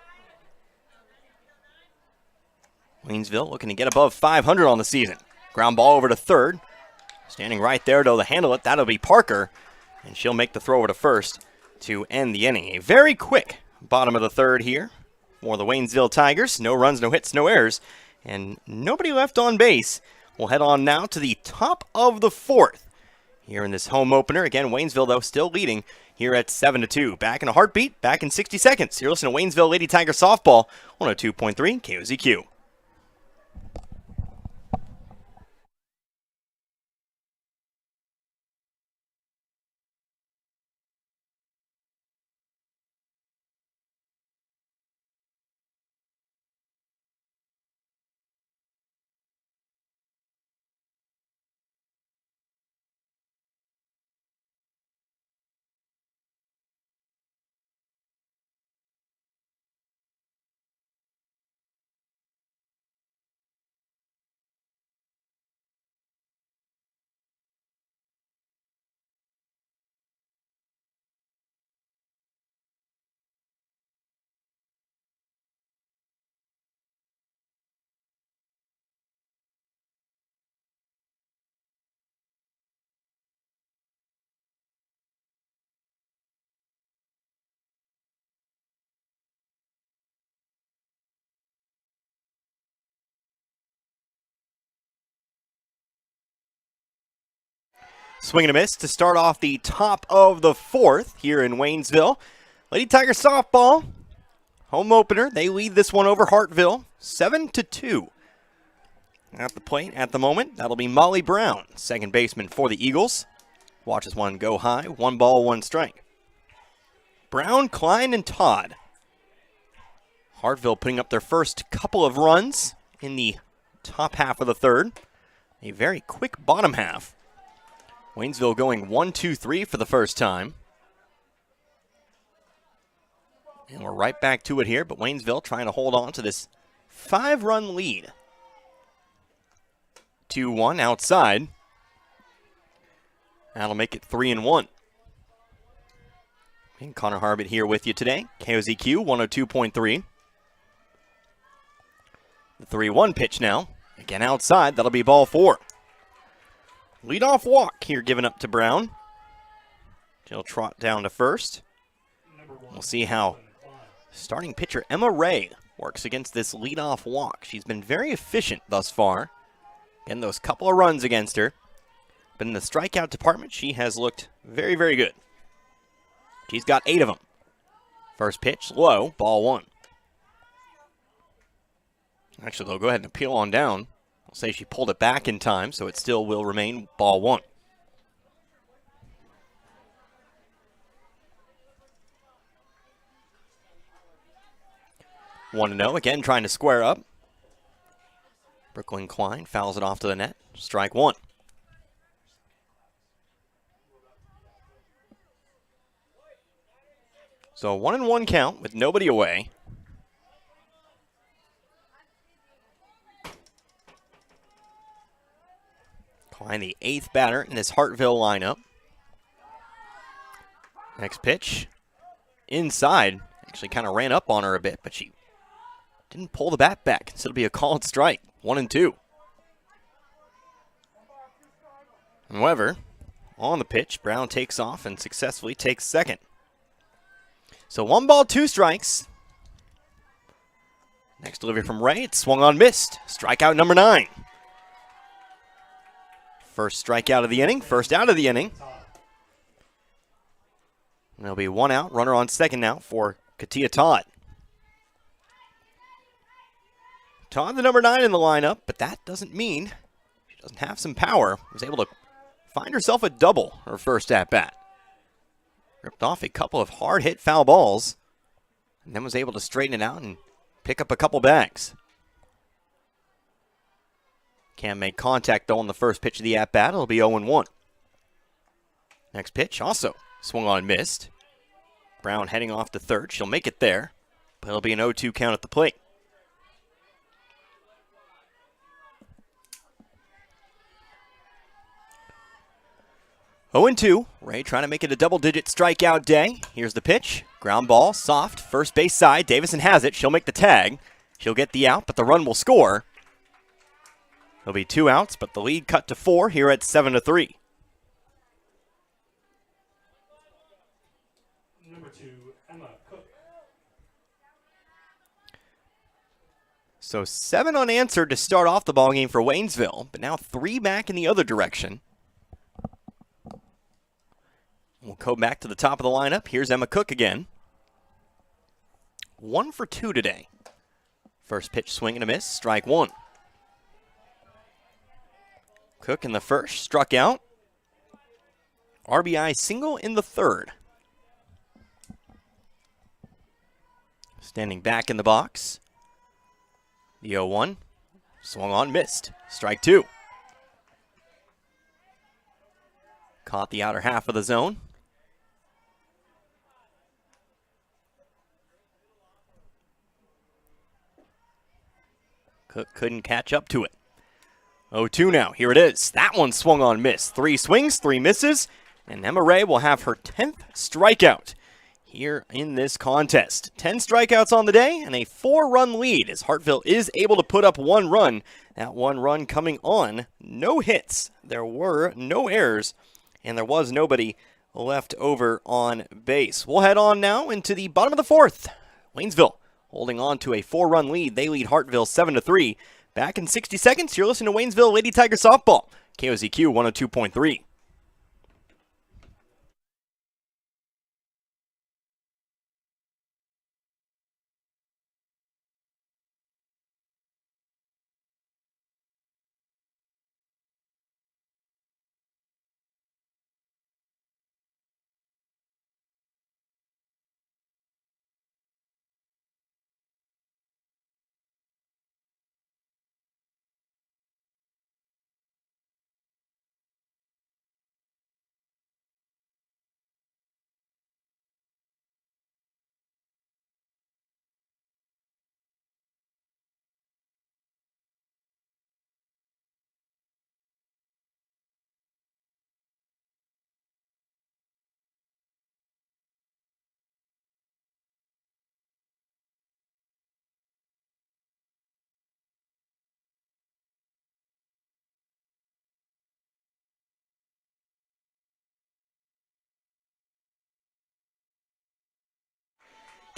Waynesville looking to get above 500 on the season. Ground ball over to third. Standing right there to handle it, that'll be Parker. And she'll make the throw over to first to end the inning. A very quick bottom of the third here for the Waynesville Tigers. No runs, no hits, no errors, and nobody left on base. We'll head on now to the top of the fourth here in this home opener. Again, Waynesville, though, still leading here at 7-2. Back in a heartbeat, back in 60 seconds. You're listening to Waynesville Lady Tiger Softball, 102.3 KOZQ. Swing and a miss to start off the top of the fourth here in Waynesville. Lady Tiger Softball, home opener. They lead this one over Hartville, 7-2. At the plate at the moment, that'll be Molly Brown, second baseman for the Eagles. Watches one go high, 1 ball, 1 strike. Brown, Klein, and Todd. Hartville putting up their first couple of runs in the top half of the third. A very quick bottom half. Waynesville going 1, 2, 3 for the first time. And we're right back to it here, but Waynesville trying to hold on to this 5-run lead. 2-1 outside. That'll make it 3-1. And Connor Harbit here with you today. KOZQ 102.3. The 3-1 pitch now. Again outside. That'll be ball 4. Leadoff walk here given up to Brown. She'll trot down to first. We'll see how starting pitcher Emma Ray works against this leadoff walk. She's been very efficient thus far. Getting those couple of runs against her. But in the strikeout department, she has looked very, very good. She's got 8 of them. First pitch, low, ball 1. Actually, they'll go ahead and appeal on down. I'll say she pulled it back in time, so it still will remain ball 1. One to know, again trying to square up. Brielle Klein fouls it off to the net. Strike 1. So a 1-1 count with nobody away. Klein, the 8th batter in this Hartville lineup. Next pitch. Inside. Actually kind of ran up on her a bit, but she didn't pull the bat back. So it'll be a called strike. 1-2. However, on the pitch, Brown takes off and successfully takes second. So 1 ball, 2 strikes. Next delivery from Ray. It's swung on, missed. Strikeout number 9. First strikeout of the inning. First out of the inning. And there'll be 1 out. Runner on second now for Katia Todd. Todd, the number 9 in the lineup, but that doesn't mean she doesn't have some power. Was able to find herself a double her first at-bat. Ripped off a couple of hard-hit foul balls, and then was able to straighten it out and pick up a couple bags. Can't make contact, though, on the first pitch of the at-bat. It'll be 0-1. Next pitch, also swung on, missed. Brown heading off to third. She'll make it there, but it'll be an 0-2 count at the plate. Oh and 2. Ray trying to make it a double-digit strikeout day. Here's the pitch. Ground ball, soft, first base side. Davison has it. She'll make the tag. She'll get the out, but the run will score. There'll be 2 outs, but the lead cut to 4 here at 7-3. Number 2, Emma Cook. So 7 unanswered to start off the ballgame for Waynesville, but now 3 back in the other direction. We'll go back to the top of the lineup. Here's Emma Cook again. 1 for 2 today. First pitch swing and a miss, strike 1. Cook in the first, struck out. RBI single in the third. Standing back in the box. The 0-1, swung on, missed, strike 2. Caught the outer half of the zone. Cook couldn't catch up to it. 0-2 now. Here it is. That one swung on, missed. 3 swings, 3 misses, and Emma Ray will have her 10th strikeout here in this contest. 10 strikeouts on the day and a 4-run lead as Hartville is able to put up 1 run. That 1 run coming on no hits. There were no errors, and there was nobody left over on base. We'll head on now into the bottom of the 4th. Waynesville holding on to a 4-run lead. They lead Hartville 7-3. Back in 60 seconds, you're listening to Waynesville Lady Tiger Softball, KOZQ 102.3.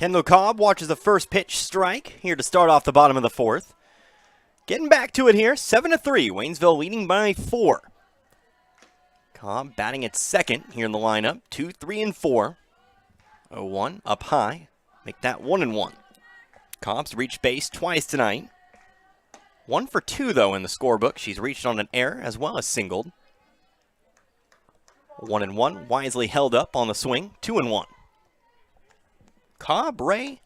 Kendall Cobb watches the first pitch strike here to start off the bottom of the fourth. Getting back to it here, 7-3. Waynesville leading by 4. Cobb batting at second here in the lineup. 2, 3, and 4. 0-1 up high. Make that 1-1. Cobb's reached base twice tonight. 1 for 2 though in the scorebook. She's reached on an error as well as singled. 1-1. Wisely held up on the swing. 2-1. Cobb, Ray,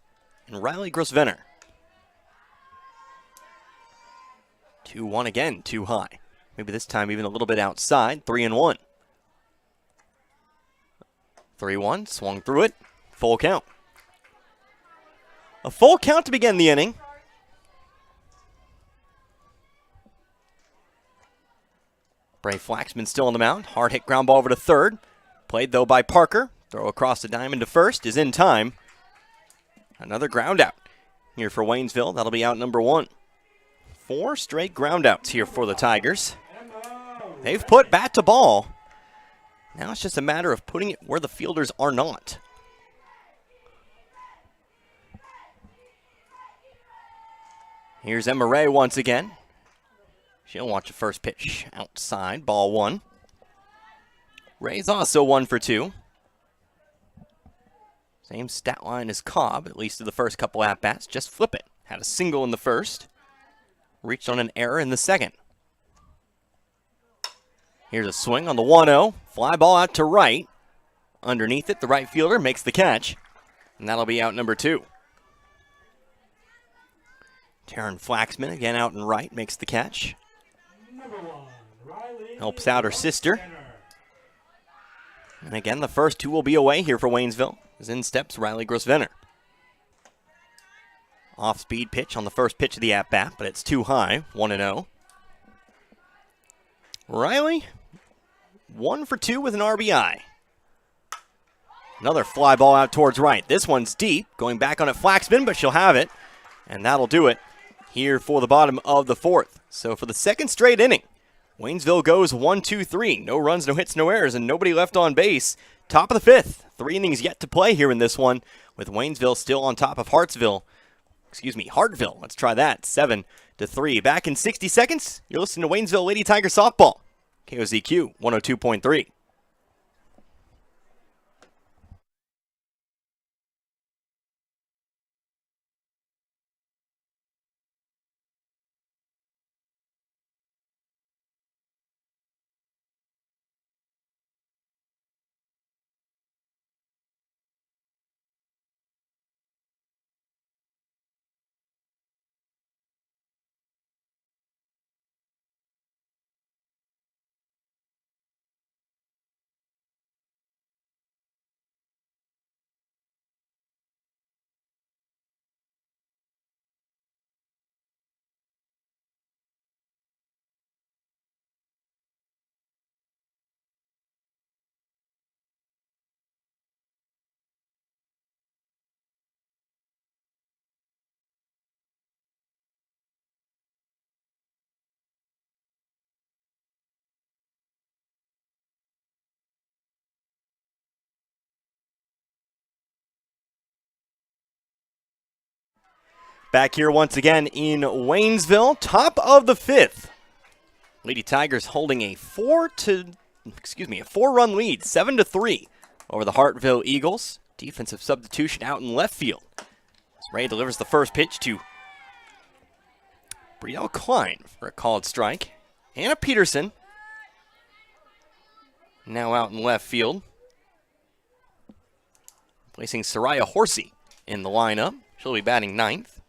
and Riley Grosvenor. 2-1 again, too high. Maybe this time even a little bit outside. 3-1. 3-1, swung through it. Full count. A full count to begin the inning. Bray Flaxman still on the mound. Hard hit ground ball over to third. Played though by Parker. Throw across the diamond to first is in time. Another ground out here for Waynesville. That'll be out number 1. 4 straight ground outs here for the Tigers. They've put bat to ball. Now it's just a matter of putting it where the fielders are not. Here's Emma Ray once again. She'll watch the first pitch outside, ball 1. Ray's also 1 for 2. Same stat line as Cobb, at least to the first couple at-bats. Just flip it. Had a single in the first. Reached on an error in the second. Here's a swing on the 1-0. Fly ball out to right. Underneath it, the right fielder makes the catch. And that'll be out number 2. Taryn Flaxman again out and right, makes the catch. Helps out her sister. And again, the first 2 will be away here for Waynesville. As in steps Riley Grosvenor. Off-speed pitch on the first pitch of the at-bat, but it's too high, 1-0. Riley, 1 for 2 with an RBI. Another fly ball out towards right. This one's deep, going back on it Flaxman, but she'll have it. And that'll do it here for the bottom of the 4th. So for the second straight inning, Waynesville goes 1-2-3. No runs, no hits, no errors, and nobody left on base. Top of the 5th. 3 innings yet to play here in this one, with Waynesville still on top of Hartville. Let's try that. 7-3. Back in 60 seconds. You're listening to Waynesville Lady Tiger Softball. KOZQ 102.3. Back here once again in Waynesville, top of the 5th. Lady Tigers holding a 4-run lead, 7-3 over the Hartville Eagles. Defensive substitution out in left field. As Ray delivers the first pitch to Brielle Klein for a called strike. Hannah Peterson now out in left field. Placing Soraya Horsey in the lineup. She'll be batting 9th.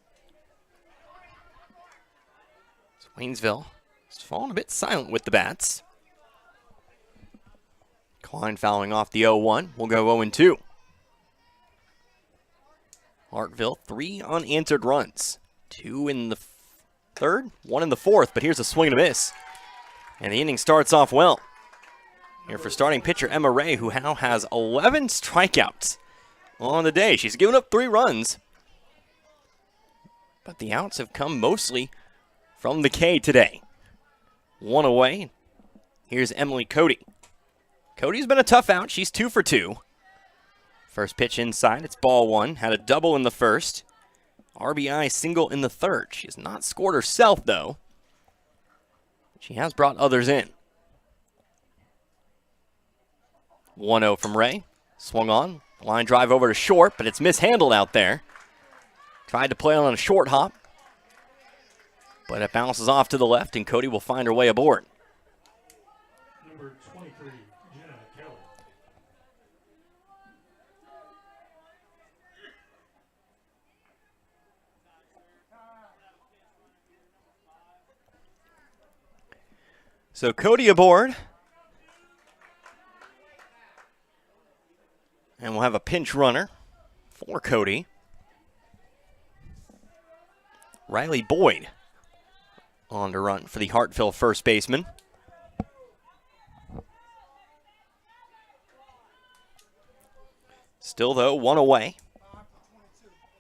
Waynesville has fallen a bit silent with the bats. Klein fouling off the 0-1. We'll go 0-2. Hartville, 3 unanswered runs. 2 in the 3rd, 1 in the 4th, but here's a swing and a miss. And the inning starts off well. Here for starting pitcher Emma Ray, who now has 11 strikeouts on the day. She's given up 3 runs, but the outs have come mostly from the K today. 1 away. Here's Emily Cody. Cody's been a tough out. She's 2 for 2. First pitch inside, it's ball one. Had a double in the first. RBI single in the third. She has not scored herself, though. She has brought others in. 1-0 from Ray. Swung on. Line drive over to short, but it's mishandled out there. Tried to play on a short hop, but it bounces off to the left, and Cody will find her way aboard. Number 23, Jenna Kelly. So Cody aboard. And we'll have a pinch runner for Cody. Riley Boyd on to run for the Hartville first baseman. Still, though, one away.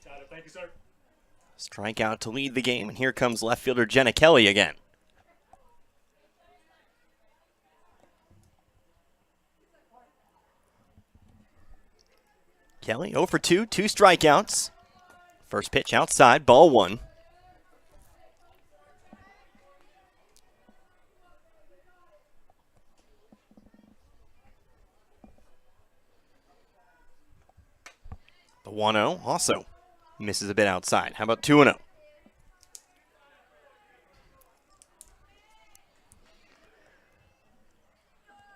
Got it. Thank you, sir. Strikeout to lead the game, and here comes left fielder Jenna Kelly again. Kelly 0 for 2, 2 strikeouts. First pitch outside, ball one. The 1-0 also misses a bit outside. How about 2-0?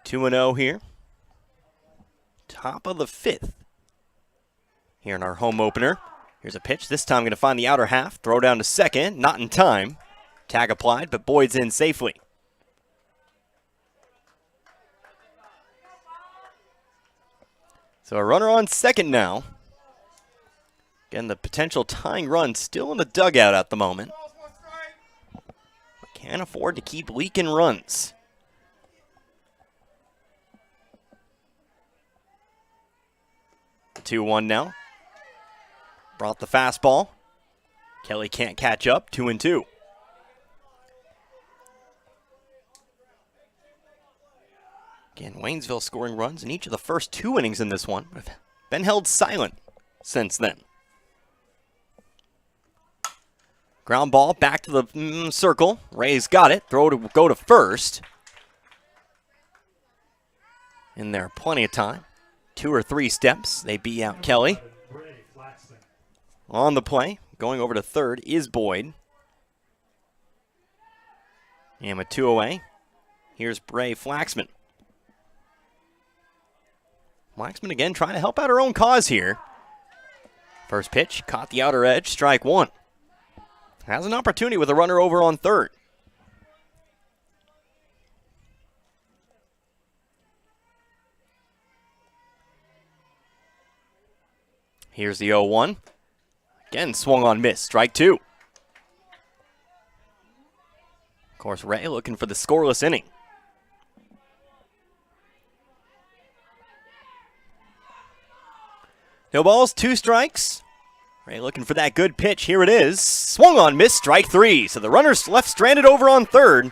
Two and 0 here. Top of the fifth. Here in our home opener. Here's a pitch. This time going to find the outer half. Throw down to second. Not in time. Tag applied, but Boyd's in safely. So a runner on second now. Again, the potential tying run still in the dugout at the moment. Can't afford to keep leaking runs. The 2-1 now. Brought the fastball. Kelly can't catch up. 2-2. Again, Waynesville scoring runs in each of the first 2 innings in this one, but have been held silent since then. Ground ball back to the circle. Ray's got it. Throw to go to first. In there, plenty of time. 2 or 3 steps. They beat out Kelly. On the play, going over to third is Boyd. And with 2 away, here's Bray Flaxman. Flaxman again trying to help out her own cause here. First pitch, caught the outer edge, strike one. Has an opportunity with a runner over on third. Here's the 0-1. Again, swung on miss, strike two. Of course, Ray looking for the scoreless inning. No balls, 2 strikes. Ray looking for that good pitch. Here it is. Swung on, miss, strike 3. So the runner's left stranded over on third.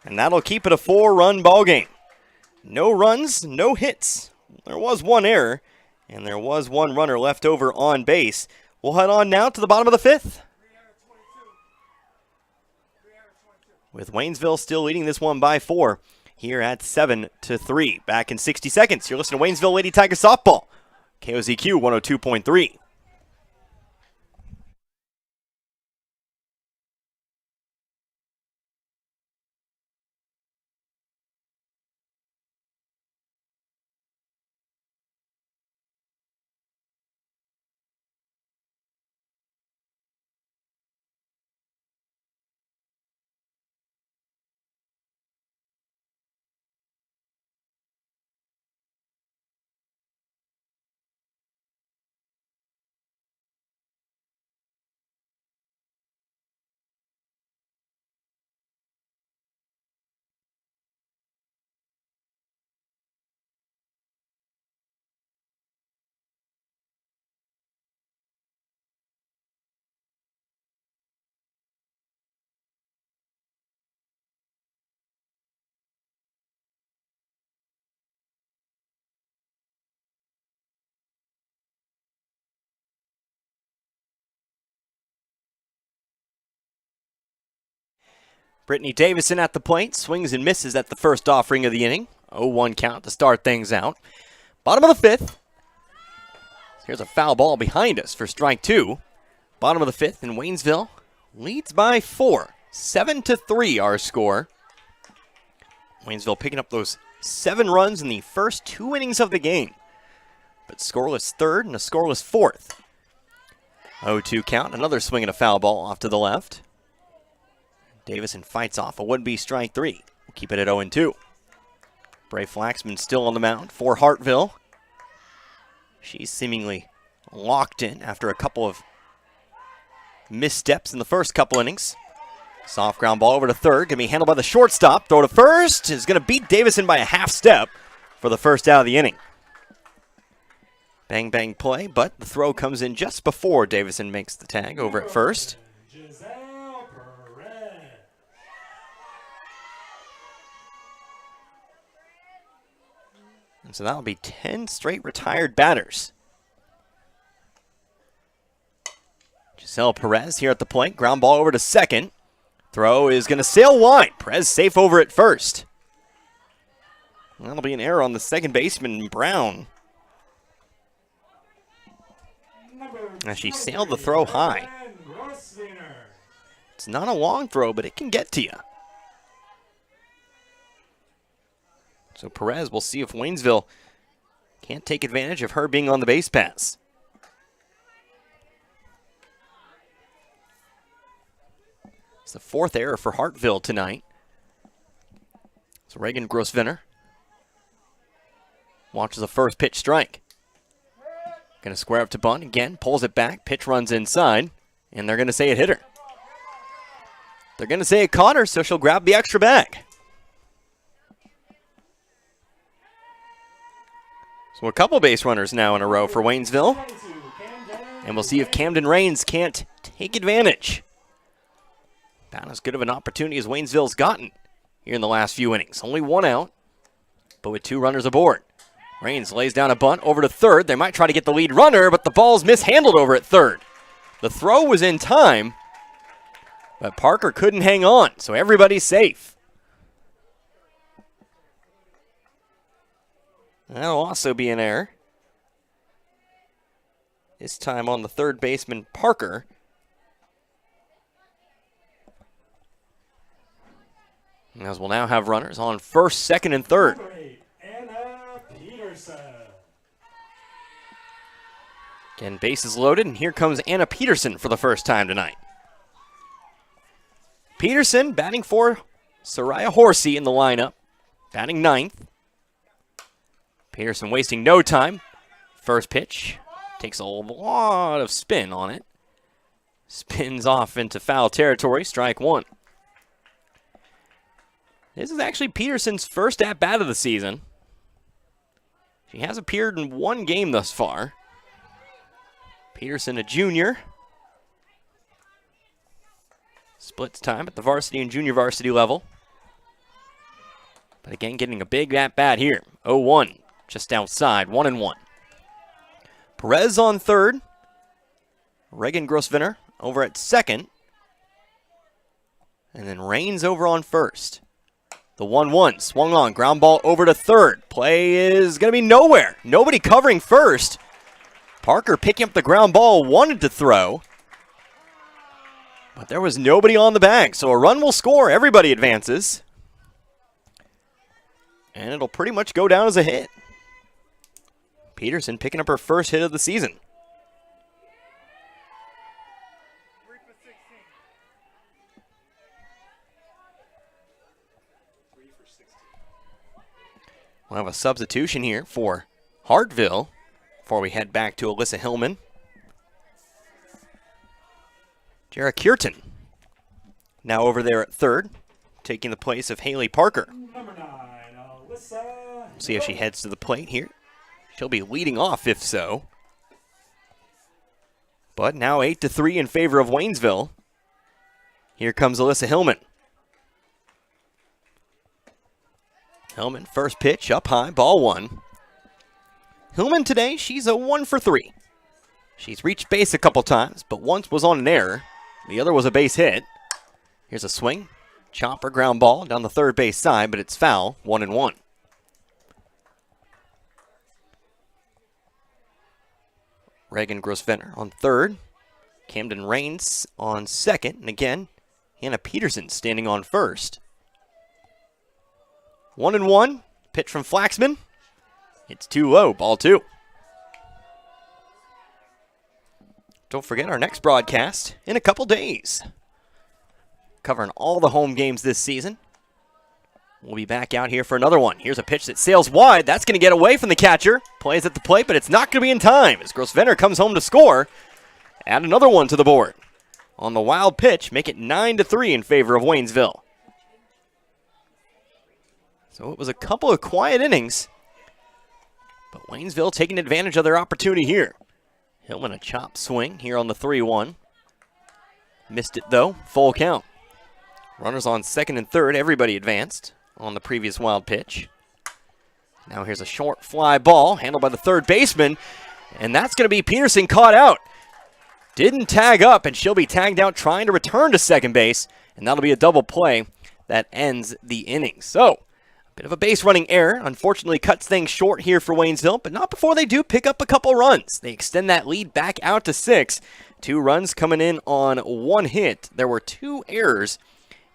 And that'll keep it a 4-run ball game. No runs, no hits. There was 1 error, and there was 1 runner left over on base. We'll head on now to the bottom of the 5th. With Waynesville still leading this one by 4 here at 7-3. Back in 60 seconds. You're listening to Waynesville Lady Tiger Softball. KOZQ 102.3. Brittany Davison at the plate, swings and misses at the first offering of the inning. 0-1 count to start things out. Bottom of the fifth. Here's a foul ball behind us for strike two. Bottom of the fifth, and Waynesville leads by 4. 7-3 our score. Waynesville picking up those 7 runs in the first 2 innings of the game. But scoreless third and a scoreless fourth. 0-2 count, another swing and a foul ball off to the left. Davison fights off a would-be strike 3. We'll keep it at 0-2. Bray Flaxman still on the mound for Hartville. She's seemingly locked in after a couple of missteps in the first couple innings. Soft ground ball over to third. Going to be handled by the shortstop. Throw to first. Is going to beat Davison by a half step for the first out of the inning. Bang, bang play, but the throw comes in just before Davison makes the tag over at first. And so that'll be 10 straight retired batters. Giselle Perez here at the plate. Ground ball over to second. Throw is going to sail wide. Perez safe over at first. That'll be an error on the second baseman, Brown. As she sailed the throw high. It's not a long throw, but it can get to you. So Perez, we'll see if Waynesville can't take advantage of her being on the base pass. It's the 4th error for Hartville tonight. So Reagan Grosvenor watches the first pitch strike. Going to square up to bunt again, pulls it back, pitch runs inside, and they're going to say it hit her. They're going to say it caught her, so she'll grab the extra bag. So a couple base runners now in a row for Waynesville. And we'll see if Camden Rains can't take advantage. About as good of an opportunity as Waynesville's gotten here in the last few innings. Only 1 out, but with 2 runners aboard. Rains lays down a bunt over to third. They might try to get the lead runner, but the ball's mishandled over at third. The throw was in time, but Parker couldn't hang on, so everybody's safe. That'll also be an error. This time on the third baseman, Parker. As we'll now have runners on first, second, and third. Again, bases loaded, and here comes Anna Peterson for the first time tonight. Peterson batting for Soraya Horsey in the lineup, batting 9th. Peterson wasting no time. First pitch takes a lot of spin on it. Spins off into foul territory, strike 1. This is actually Peterson's first at-bat of the season. She has appeared in 1 game thus far. Peterson, a junior. Splits time at the varsity and junior varsity level. But again, getting a big at-bat here. 0-1, just outside, 1-1. Perez on third. Reagan Grosvenor over at second. And then Rains over on first. The 1-1 swung on, ground ball over to third. Play is going to be nowhere. Nobody covering first. Parker picking up the ground ball, wanted to throw. But there was nobody on the bag, so a run will score. Everybody advances. And it'll pretty much go down as a hit. Peterson picking up her first hit of the season. We'll have a substitution here for Hartville before we head back to Alyssa Hillman. Jarrah Kierton now over there at third, taking the place of Haley Parker. Number 9, Alyssa. See if she heads to the plate here. She'll be leading off if so. But now 8-3 in favor of Waynesville. Here comes Alyssa Hillman. Hillman, first pitch, up high, ball 1. Hillman today, she's a 1 for 3. She's reached base a couple times, but once was on an error. The other was a base hit. Here's a swing, Chopper ground ball down the third base side, but it's foul, 1-1. Reagan Grosvenor on third. Camden Rains on second. And again, Hannah Peterson standing on first. 1-1. Pitch from Flaxman. It's too low. Ball 2. Don't forget our next broadcast in a couple days. Covering all the home games this season. We'll be back out here for another one. Here's a pitch that sails wide. That's going to get away from the catcher. Plays at the plate, but it's not going to be in time as Grosvenor comes home to score. Add another one to the board. On the wild pitch, make it 9-3 in favor of Waynesville. So it was a couple of quiet innings, but Waynesville taking advantage of their opportunity here. Hillman a chop swing here on the 3-1. Missed it though, full count. Runners on second and third, everybody advanced on the previous wild pitch. Now here's a short fly ball handled by the third baseman, and that's going to be Peterson caught out. Didn't tag up, and she'll be tagged out trying to return to second base, and that'll be a double play that ends the inning. So, a bit of a base running error. Unfortunately, cuts things short here for Waynesville, but not before they do pick up a couple runs. They extend that lead back out to 6. 2 runs coming in on 1 hit. There were 2 errors,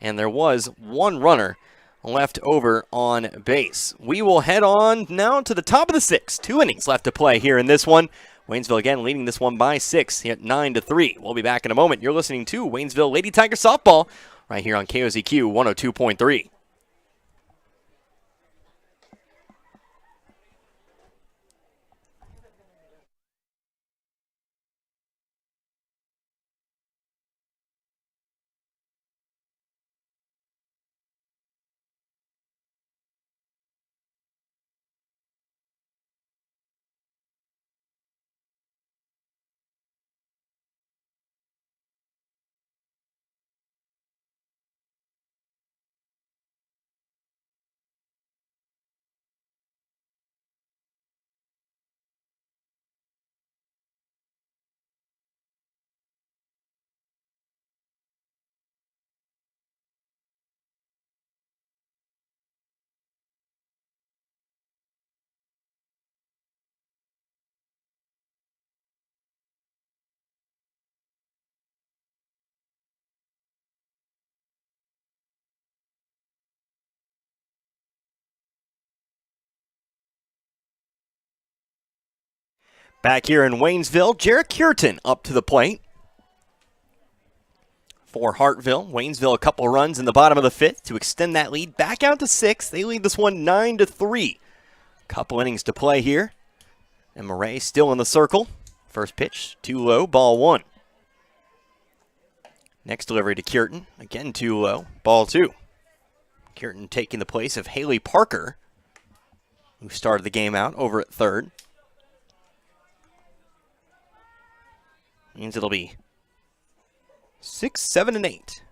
and there was 1 runner left over on base. We will head on now to the top of the 6th. 2 innings left to play here in this one. Waynesville again leading this one by 6 at 9-3. We'll be back in a moment. You're listening to Waynesville Lady Tiger Softball right here on KOZQ 102.3. Back here in Waynesville, Jarrett Cureton up to the plate. For Hartville, Waynesville a couple runs in the bottom of the 5th to extend that lead back out to 6. They lead this one 9-3. Couple innings to play here. And Murray still in the circle. First pitch, too low, ball 1. Next delivery to Cureton, again too low, ball 2. Cureton taking the place of Haley Parker, who started the game out over at third. Means it'll be 6, 7, and 8.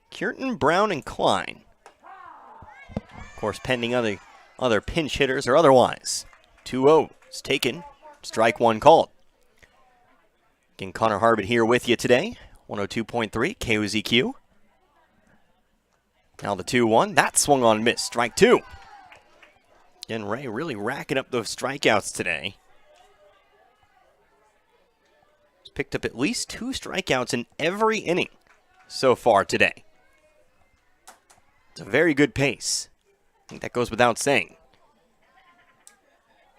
Cureton, Brown, and Klein. Of course, pending other pinch hitters or otherwise. 2-0 is taken. Strike 1 called. Again, Connor Harbit here with you today. 102.3 KOZQ. Now the 2-1. That swung on and missed. Strike 2. Again, Ray really racking up those strikeouts today. Picked up at least 2 strikeouts in every inning so far today. It's a very good pace. I think that goes without saying.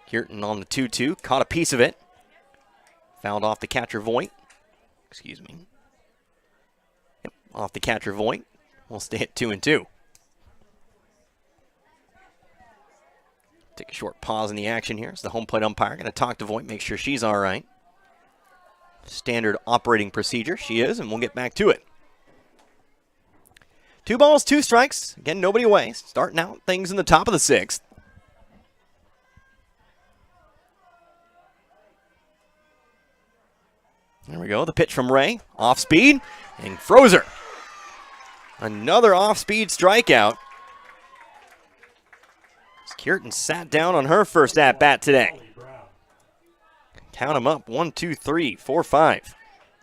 Cureton on the 2-2, caught a piece of it. Fouled off the catcher Voigt. Excuse me. Yep, off the catcher Voigt. We'll stay at 2-2. Take a short pause in the action here. It's the home plate umpire going to talk to Voigt, make sure she's all right. Standard operating procedure. She is, and we'll get back to it. 2 balls, 2 strikes. Again, nobody away. Starting out things in the top of the 6th. There we go. The pitch from Ray. Off speed and froze her. Another off speed strikeout. Cureton sat down on her first at bat today. Count them up. 1, 2, 3, 4, 5,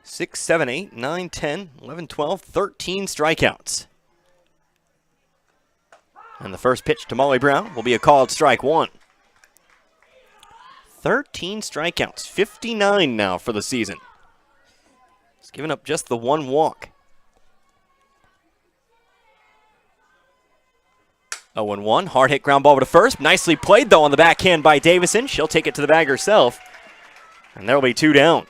6, 7, 8, 9, 10, 11, 12, 13 strikeouts. And the first pitch to Molly Brown will be a called strike one. 13 strikeouts, 59 now for the season. He's given up just the one walk. 0-1, hard hit ground ball over to first. Nicely played though on the backhand by Davison. She'll take it to the bag herself. And there'll be two down.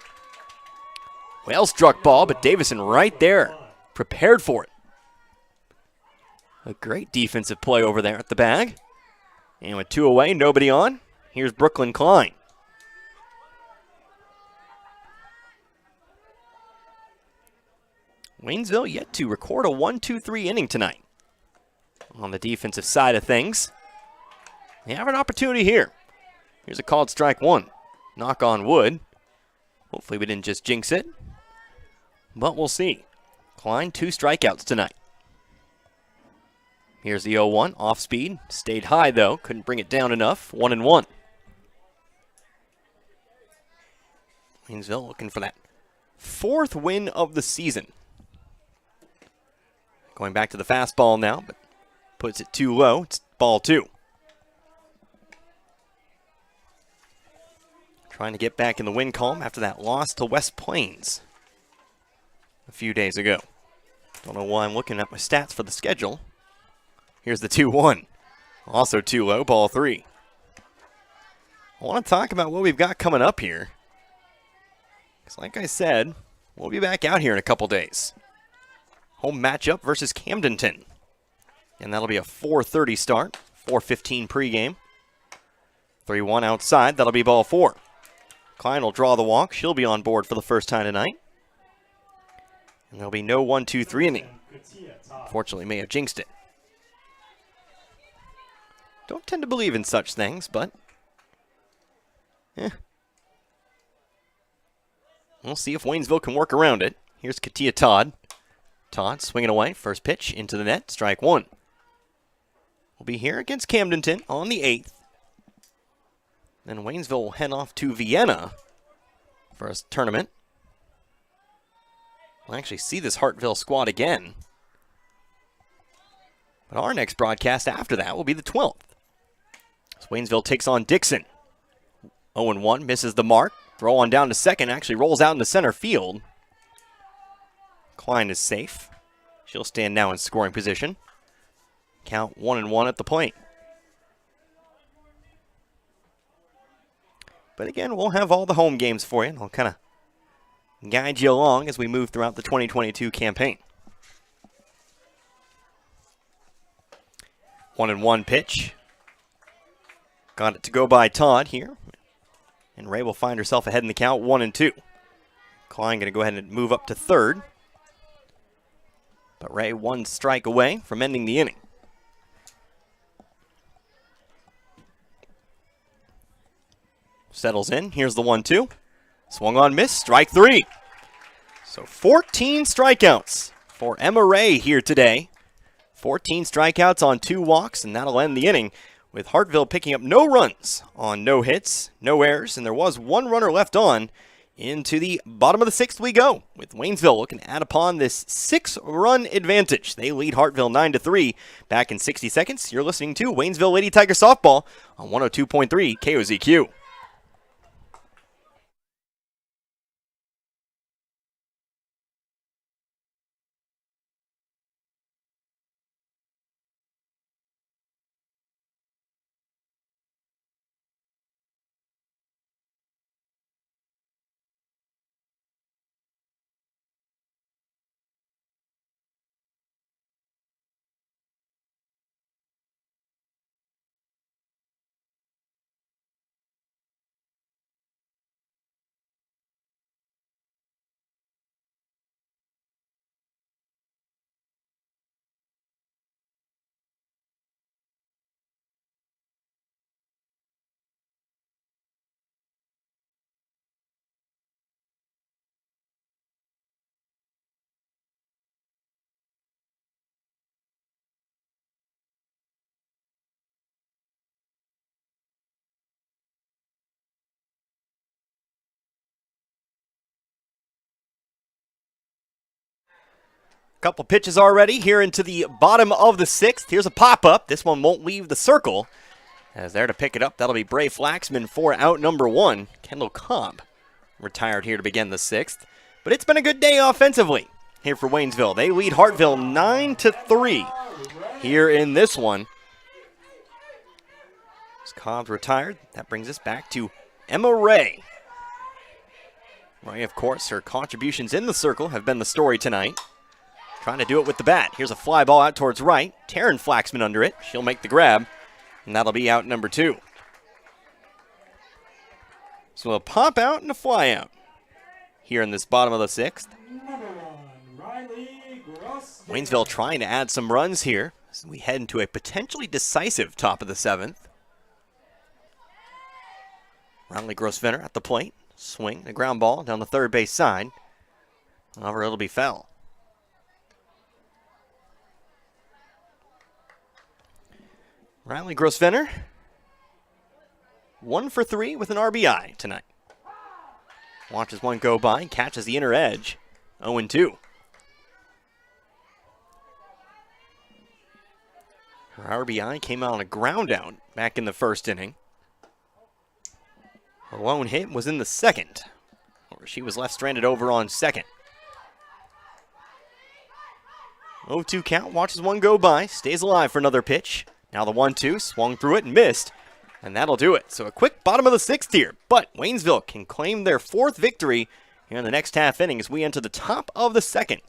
Well struck ball, but Davison right there, prepared for it. A great defensive play over there at the bag. And with two away, nobody on, here's Brielle Klein. Waynesville yet to record a 1-2-3 inning tonight. On the defensive side of things, they have an opportunity here. Here's a called strike one. Knock on wood. Hopefully we didn't just jinx it, but we'll see. Klein, 2 strikeouts tonight. Here's the 0-1, off speed. Stayed high though, couldn't bring it down enough. 1-1. Waynesville looking for that 4th win of the season. Going back to the fastball now, but puts it too low. It's ball 2. Trying to get back in the win column after that loss to West Plains a few days ago. Don't know why I'm looking at my stats for the schedule. Here's the 2-1. Also too low, ball 3. I want to talk about what we've got coming up here. Because like I said, we'll be back out here in a couple days. Home matchup versus Camdenton. And that'll be a 4:30 start, 4:15 pregame. 3-1 outside, that'll be ball 4. Klein will draw the walk. She'll be on board for the first time tonight. And there'll be no 1-2-3 inning. Fortunately, may have jinxed it. Don't tend to believe in such things, but we'll see if Waynesville can work around it. Here's Katia Todd. Todd swinging away. First pitch into the net. Strike 1. We'll be here against Camdenton on the 8th. Then Waynesville will head off to Vienna for a tournament. We'll actually see this Hartville squad again. But our next broadcast after that will be the 12th. So Waynesville takes on Dixon. 0-1, misses the mark. Throw on down to second, actually rolls out into center field. Klein is safe. She'll stand now in scoring position. Count 1-1 at the plate. But again, we'll have all the home games for you, and I'll kind of guide you along as we move throughout the 2022 campaign. 1-1 pitch. Got it to go by Todd here. And Ray will find herself ahead in the count, 1-2. Klein going to go ahead and move up to third. But Ray 1 strike away from ending the inning. Settles in. Here's the 1-2. Swung on, miss. Strike 3. So 14 strikeouts for Emma Ray here today. 14 strikeouts on 2 walks, and that'll end the inning with Hartville picking up no runs on no hits, no errors, and there was 1 runner left on. Into the bottom of the 6th we go, with Waynesville looking to add upon this 6-run advantage. They lead Hartville 9-3. Back in 60 seconds, you're listening to Waynesville Lady Tiger Softball on 102.3 KOZQ. Couple pitches already here into the bottom of the 6th. Here's a pop-up. This one won't leave the circle. As there to pick it up, that'll be Brielle Klein for out number 1. Kendall Cobb retired here to begin the 6th. But it's been a good day offensively here for Waynesville. They lead Hartville 9-3 here in this one. As Cobb's retired, that brings us back to Emma Ray. Ray, of course, her contributions in the circle have been the story tonight. Trying to do it with the bat. Here's a fly ball out towards right. Taryn Flaxman under it. She'll make the grab, and that'll be out number 2. So a pop out and a fly out here in this bottom of the 6th. Waynesville trying to add some runs here as we head into a potentially decisive top of the 7th. Reagan Grosvenor at the plate. Swing, the ground ball down the third base side. However, it'll be foul. Reagan Grosvenor, 1 for 3 with an RBI tonight. Watches one go by, catches the inner edge, 0-2. Her RBI came out on a ground out back in the first inning. Her lone hit was in the 2nd, where she was left stranded over on second. 0-2 count, watches one go by, stays alive for another pitch. Now the 1-2, swung through it and missed, and that'll do it. So a quick bottom of the 6th here, but Waynesville can claim their 4th victory here in the next half inning as we enter the top of the 7th.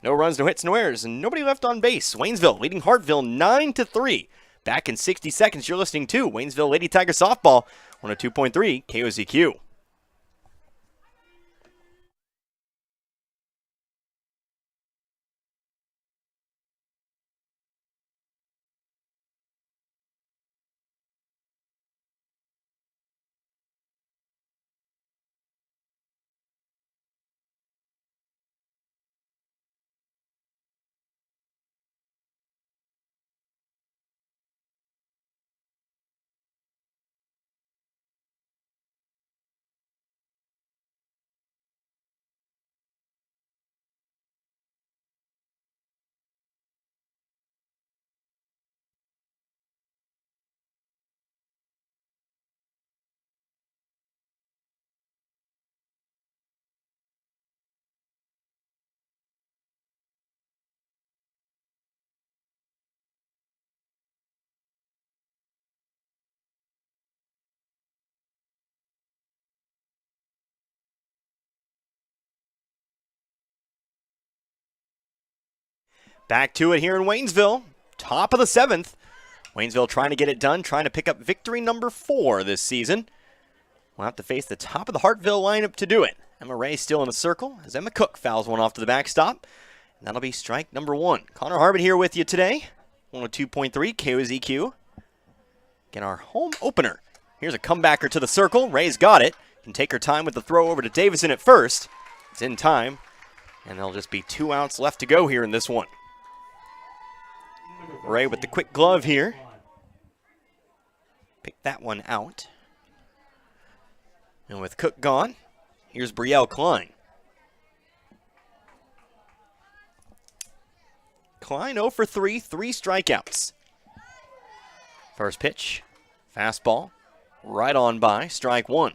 No runs, no hits, no errors, and nobody left on base. Waynesville leading Hartville 9-3. Back in 60 seconds, you're listening to Waynesville Lady Tiger Softball, 102.3 KOZQ. Back to it here in Waynesville, top of the 7th. Waynesville trying to get it done, trying to pick up victory number 4 this season. We'll have to face the top of the Hartville lineup to do it. Emma Ray still in the circle as Emma Cook fouls one off to the backstop. And that'll be strike number 1. Connor Harbin here with you today, 102.3 KOZQ. Again, our home opener. Here's a comebacker to the circle. Ray's got it. Can take her time with the throw over to Davison at first. It's in time. And there'll just be 2 outs left to go here in this one. Ray with the quick glove here. Pick that one out. And with Cook gone, here's Brielle Klein. Klein 0 for 3, 3 strikeouts. First pitch, fastball, right on by, strike 1.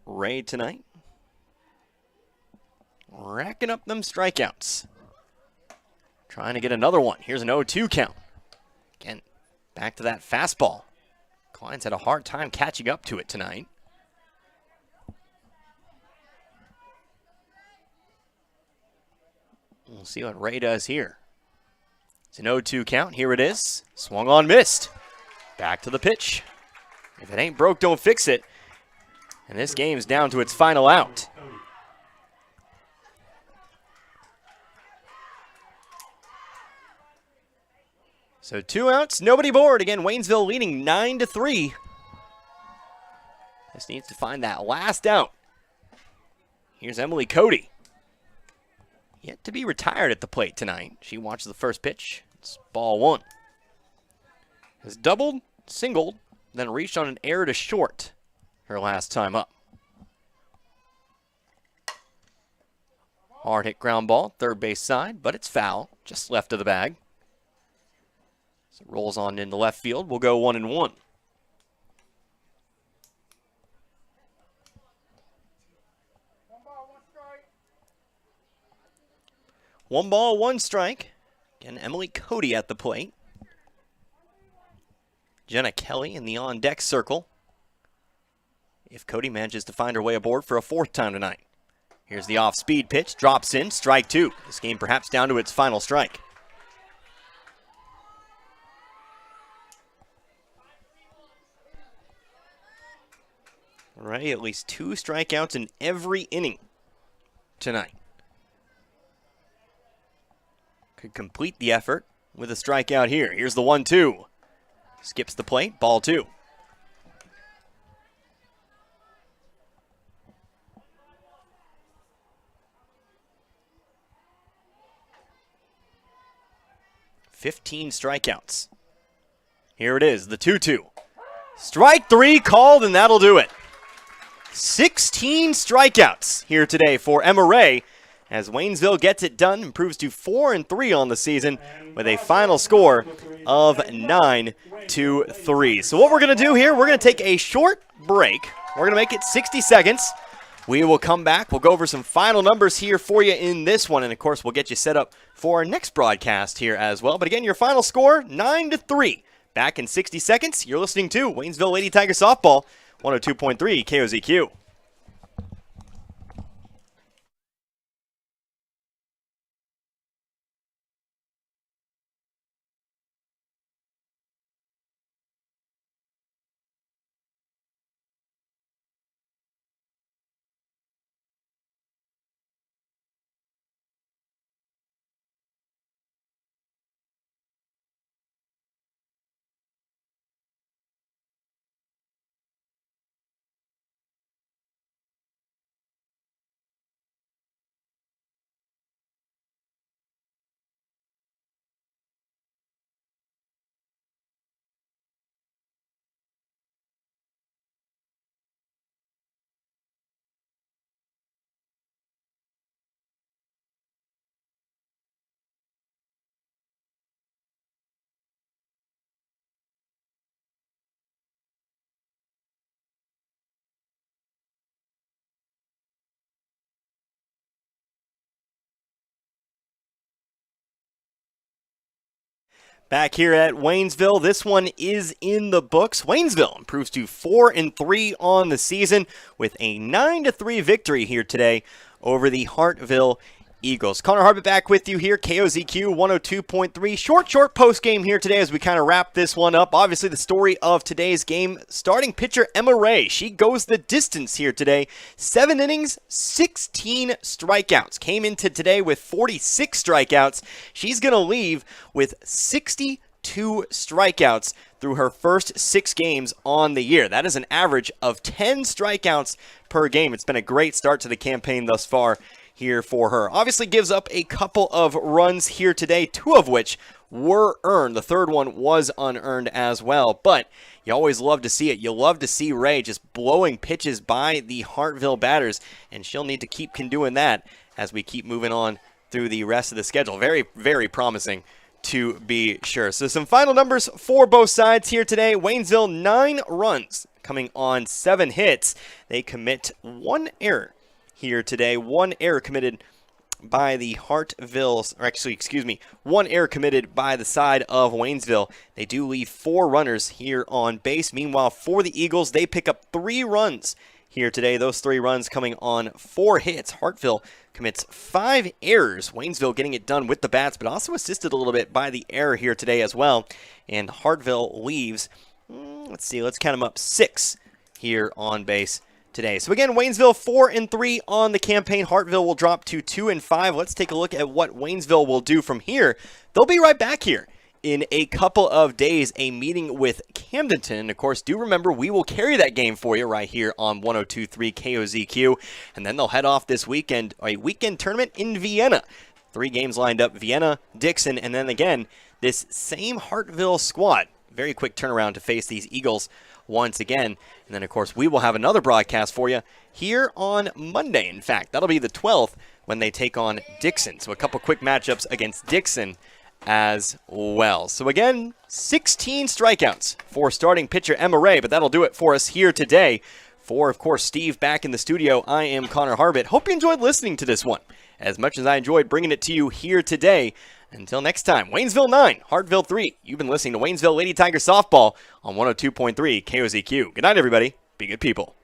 Ray tonight, racking up them strikeouts. Trying to get another one. Here's an 0-2 count. Again, back to that fastball. Klein's had a hard time catching up to it tonight. We'll see what Ray does here. It's an 0-2 count. Here it is. Swung on, missed. Back to the pitch. If it ain't broke, don't fix it. And this game's down to its final out. So 2 outs, nobody bored. Again, Waynesville leading 9-3. Just needs to find that last out. Here's Emily Cody. Yet to be retired at the plate tonight. She watches the first pitch. It's ball 1. Has doubled, singled, then reached on an error to short her last time up. Hard hit ground ball, third base side, but it's foul, just left of the bag. So it rolls on into left field. We'll go 1-1. One ball, one strike. Again, Emily Cody at the plate. Jenna Kelly in the on-deck circle. If Cody manages to find her way aboard for a fourth time tonight. Here's the off-speed pitch, drops in, strike two. This game perhaps down to its final strike. Alright, at least 2 strikeouts in every inning tonight. Could complete the effort with a strikeout here. Here's the 1-2. Skips the plate, ball 2. "15 strikeouts. Here it is, the 2-2. Strike 3 called, and that'll do it. 16 strikeouts here today for Emma Ray, as Waynesville gets it done, improves to 4-3 on the season with a final score of 9-3. So what we're going to do here, we're going to take a short break. We're going to make it 60 seconds. We will come back. We'll go over some final numbers here for you in this one, and of course we'll get you set up for our next broadcast here as well. But again, your final score, 9-3. Back in 60 seconds. You're listening to Waynesville Lady Tiger Softball, 102.3 KOZQ. Back here at Waynesville, this one is in the books. Waynesville improves to 4-3 on the season with a 9-3 victory here today over the Hartville Eagles. Connor Harbert back with you here, KOZQ 102.3. Short post game here today as we kind of wrap this one up. Obviously, the story of today's game, starting pitcher Emma Ray. She goes the distance here today. 7 innings, 16 strikeouts. Came into today with 46 strikeouts. She's going to leave with 62 strikeouts through her first 6 games on the year. That is an average of 10 strikeouts per game. It's been a great start to the campaign thus far here for her. Obviously gives up a couple of runs here today, 2 of which were earned. The third one was unearned as well, but you always love to see it. You love to see Ray just blowing pitches by the Hartville batters, and she'll need to keep doing that as we keep moving on through the rest of the schedule. Very, very promising to be sure. So some final numbers for both sides here today. Waynesville, 9 runs coming on 7 hits. They commit 1 error here today. 1 error committed by the Hartville, or actually, excuse me, 1 error committed by the side of Waynesville. They do leave 4 runners here on base. Meanwhile, for the Eagles, they pick up 3 runs here today. Those 3 runs coming on 4 hits. Hartville commits 5 errors. Waynesville getting it done with the bats, but also assisted a little bit by the error here today as well. And Hartville leaves, let's count them up, 6 here on base today. So again, Waynesville 4-3 on the campaign. Hartville will drop to 2-5. Let's take a look at what Waynesville will do from here. They'll be right back here in a couple of days, a meeting with Camdenton. Of course, do remember, we will carry that game for you right here on 102.3 KOZQ. And then they'll head off this weekend, a weekend tournament in Vienna. 3 games lined up, Vienna, Dixon, and then again, this same Hartville squad. Very quick turnaround to face these Eagles once again. And then, of course, we will have another broadcast for you here on Monday. In fact, that'll be the 12th when they take on Dixon. So a couple quick matchups against Dixon as well. So again, 16 strikeouts for starting pitcher Emma Ray, but that'll do it for us here today. For, of course, Steve back in the studio, I am Connor Harbitt. Hope you enjoyed listening to this one as much as I enjoyed bringing it to you here today. Until next time, Waynesville 9, Hartville 3. You've been listening to Waynesville Lady Tiger Softball on 102.3 KOZQ. Good night, everybody. Be good people.